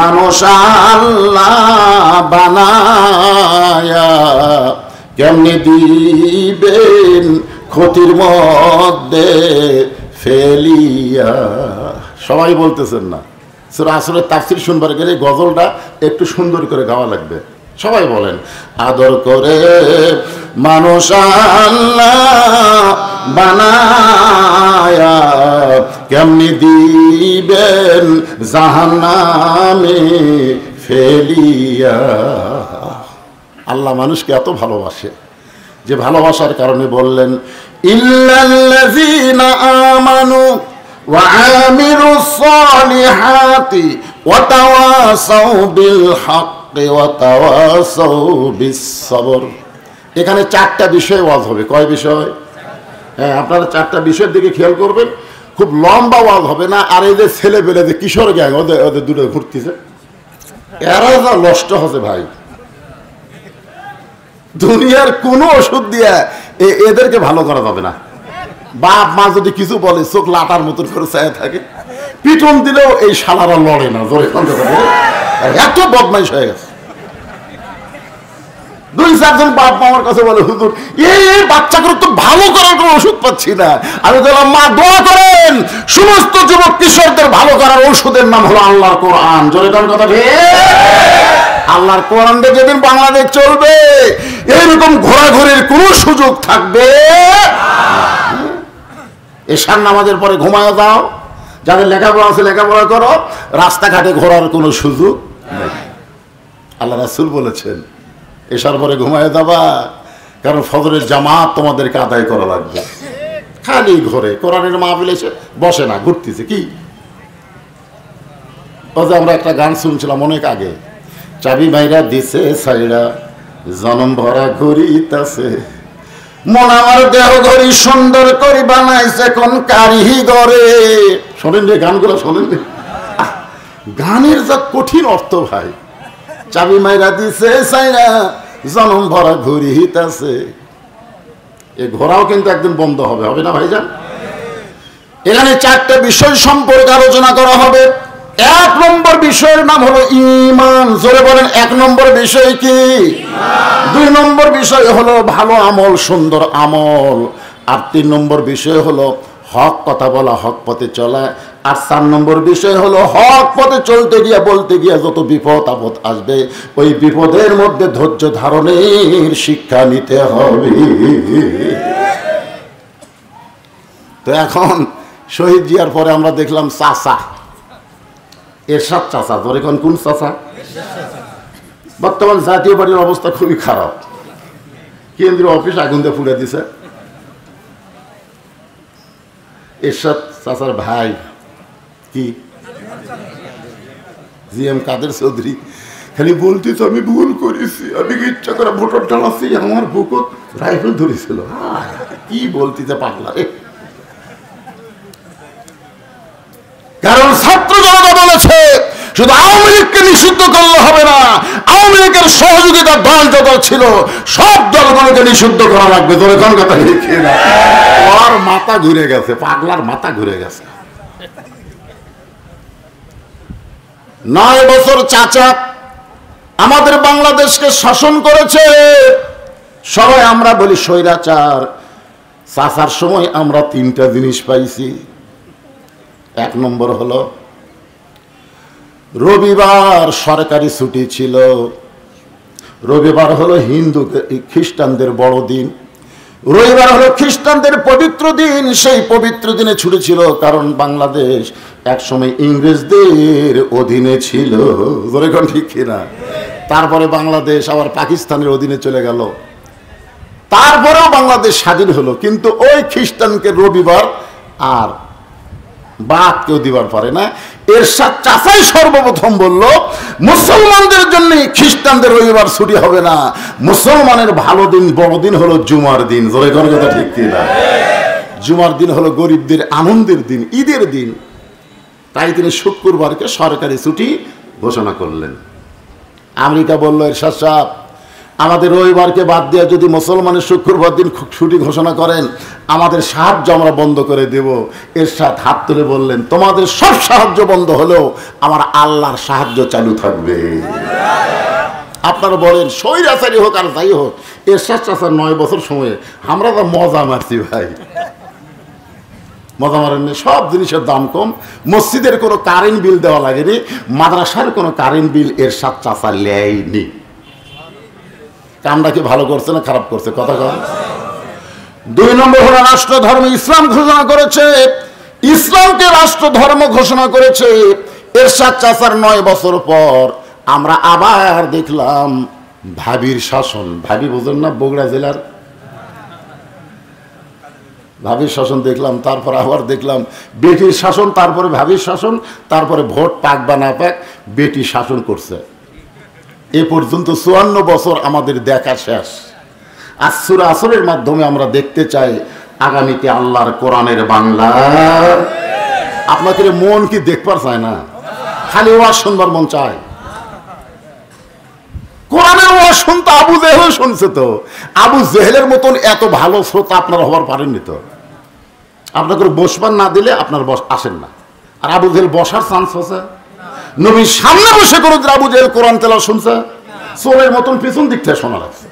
মানুষ আল্লাহ বানায়া কেমনি দিবেন ক্ষতির মধ্যে ফেলিয়া। সবাই বলতেছেন না? আসলে তাফসীর শুনবার গেলে গজলটা একটু সুন্দর করে গাওয়া লাগবে। সবাই বলেন, আদর করে মানুষ আল্লাহ বানায়া কেমনি দিবেন জাহান্নামে ফেলিয়া। আল্লাহ মানুষকে এত ভালোবাসে যে ভালোবাসার কারণে বললেন, ইল্লাল্লাযীনা আমানু ওয়া আমিলুস সালিহাতি ওয়া তাওয়াসাউ বিল হাক্কি ওয়া তাওয়াসাউ বিস সবর। এখানে 4টা বিষয় ওয়াজ হবে। কয় বিষয়? হ্যাঁ, আপনারা 4টা বিষয়ের দিকে খেয়াল করবেন। খুব লম্বা ওয়াজ হবে না। আর এই যে ছেলে পেলে যে কিশোর গ্যাং, ওদের দূরে ঘুরতেছে, এরা যা নষ্ট হচ্ছে ভাই। দুনিয়ার কোনো ওষুধ দিয়ে এদেরকে ভালো করা যাবে না। বাপ মা যদি কিছু বলে চোখ লাটার মতন করে চায় থাকে, পিটন দিলেও এই শালারা লড়ে না, জোরে এত বদমাইশ হয়ে গেছে। 2-4 জন বাপ মা আমার কাছে বলে, হুজুর এই বাচ্চাগুলো তো ভালো করার কোনো ওষুধ পাচ্ছি না। আমি বললাম, মা দোয়া করেন, সমস্ত যুবক কিশোরদের ভালো করার ঔষধের নাম হলো আল্লাহর কোরআন। জোরে কোন কথা ঠিক? আল্লাহর কোরআন দিয়ে যেদিন বাংলাদেশ চলবে, এইরকম ঘোরাঘুরির কোনো সুযোগ থাকবে। এশার নামাজের পরে ঘুমায় যাও, যাদের লেখাপড়া আছে লেখাপড়া করো, রাস্তাঘাটে ঘোরার কোনো সুযোগ নেই। আল্লাহ রাসূল বলেছেন এশার পরে ঘুমায় যাবা, কারণ ফজরের জামাত তোমাদেরকে আদায় করা লাগবে। খালি ঘরে কোরআনের মাহফিল এসে বসে না, ঘুরতেছে কি। আমরা একটা গান শুনছিলাম অনেক আগে, চাবি মাইরা দিছে সাইরা জনম ভরা ঘুরিতাছে, মন আমার দেহ ঘড়ি সুন্দর করে বানাইছে কোন কারিগরে। শোনেন যে গানগুলো, শোনেন গানের যা কঠিন অর্থ ভাই। চাবি মাইরা দিছে সাইরা জনম ভরা ঘুরিতাছে, এই ঘোরাও কিন্তু একদিন বন্ধ হবে, হবে না ভাইজান? এখানে 4টে বিষয় সম্পর্কে আলোচনা করা হবে। 1 নম্বর বিষয়ের নাম হলো ঈমান। জোরে বলেন, 1 নম্বর বিষয় কি? 2 নম্বর বিষয় হলো ভালো আমল, সুন্দর আমল। আর 3 নম্বর বিষয় হলো হক কথা বলা, হক পথে চলা। আর 4 নম্বর বিষয় হলো হক পথে চলতে গিয়ে বলতে গিয়ে যত বিপদ আপদ আসবে, ওই বিপদের মধ্যে ধৈর্য ধারণের শিক্ষা নিতে হবে। তো এখন শহীদ জিয়ার পরে আমরা দেখলাম চাচা, এরশাদ চাচা। ধরে কোন চাচা? বর্তমান জাতীয় পার্টির অবস্থা খুবই খারাপ। কেন্দ্রীয় অফিস আগুন দিয়ে পুড়ে দিছে। এরশাদ চাচার ভাই কি জিএম কাদের চৌধুরী খালি বলতেছ আমি ভুল করেছি, আমি ইচ্ছা করে ভোটার টানাচ্ছি, আমার বুকত রাইফেল ধরেছিল। কি বলতেছে পাগলা রে। কারণ ছাত্র জনতা বলেছে শুধু আওয়ামী লীগকে নিষিদ্ধ করলে হবে না, আওয়ামী লীগের সহযোগিতার দল যত ছিল সব দলগুলোকে নিষিদ্ধ করা লাগবে। তোর কোন কথা লিখে না, ওর মাথা ঘুরে গেছে, পাগলার মাথা ঘুরে গেছে। 9 বছর চাচা আমাদের বাংলাদেশকে শাসন করেছে। সবাই আমরা বলি স্বৈরাচার। চাচার সময় আমরা 3টা জিনিস পাইছি। 1 নম্বর হলো রবিবার সরকারি ছুটি ছিল। রবিবার হলো হিন্দু খ্রিস্টানদের বড় দিন, রবিবার হলো খ্রিস্টানদের পবিত্র দিন। সেই পবিত্র দিনে ছুটি ছিল, কারণ বাংলাদেশ একসময় ইংরেজদের অধীনে ছিল। যেরকম ঠিক কিনা? তারপরে বাংলাদেশ আবার পাকিস্তানের অধীনে চলে গেল, তারপরেও বাংলাদেশ স্বাধীন হলো। কিন্তু ওই খ্রিস্টানকে রবিবার আর বাদ কেউ দিবার পারে না। এরশাদ চাচাই সর্বপ্রথম বলল মুসলমানদের জন্য খ্রিস্টানদের রবিবার ছুটি হবে না, মুসলমানের ভালো দিন বড় দিন হলো জুমার দিন। জোরে কোন কথা ঠিক কিনা? জুমার দিন হলো গরিবদের আনন্দের দিন, ঈদের দিন। তাই তিনি শুক্রবারকে সরকারি ছুটি ঘোষণা করলেন। আমেরিকা বলল এরশাদ সাহেব আমাদের রবিবারকে বাদ দিয়ে যদি মুসলমানের শুক্রবার দিন ছুটি ঘোষণা করেন আমাদের সাহায্য আমরা বন্ধ করে দেব। এরশাদ হাত তুলে বললেন তোমাদের সব সাহায্য বন্ধ হলেও আমার আল্লাহর সাহায্য চালু থাকবে। আপনারা বলেন স্বৈরাচারী হোক আর যাই হোক, এরশাদ চাচার 9 বছর সময়ে আমরা তো মজা মারছি ভাই। মজা মারেন, সব জিনিসের দাম কম, মসজিদের কোনো কারেন্ট বিল দেওয়া লাগেনি, মাদ্রাসার কোনো কারেন্ট বিল এরশাদ চাচা নেয়নি। কামটা কি ভালো করছে না খারাপ করছে? কথা কন। 2 নম্বর হলো রাষ্ট্র ধর্ম ইসলাম ঘোষণা করেছে, ইসলামকে রাষ্ট্র ধর্ম ঘোষণা করেছে। এরশাদ চাচার 9 বছর পর আমরা আবার দেখলাম ভাবির শাসন। ভাবি বোঝেন না? বগুড়া জেলার ভাবির শাসন দেখলাম, তারপর আবার দেখলাম বেটির শাসন, তারপরে ভাবির শাসন, তারপরে ভোট পাক বা না পাক বেটি শাসন করছে। এ পর্যন্ত 54 বছর আমাদের দেখা শেষ। আর সূরা আসরের মাধ্যমে আমরা দেখতে চাই আগামীতে আল্লাহর কোরআনের বাংলা। আপনাকে মন কি দেখবার চায় না? খালি ওয়াজ শুনবার মন চায়। কোরআনের ওয়াজ শুনতে আবু জেহেল শুনছে, তো আবু জেহেলের মতন এত ভালো শ্রোতা আপনারা হবার পারেননি। তো আপনাকে বসবার না দিলে আপনার আসেন না। আর আবু জেহেল বসার চান্স আছে? নবীর সামনে বসে কোনো আবু জেহেল কোরআন তেলাওয়াত শুনছে? চোরের মতন পিছন দিক থেকে শোনা লাগছে।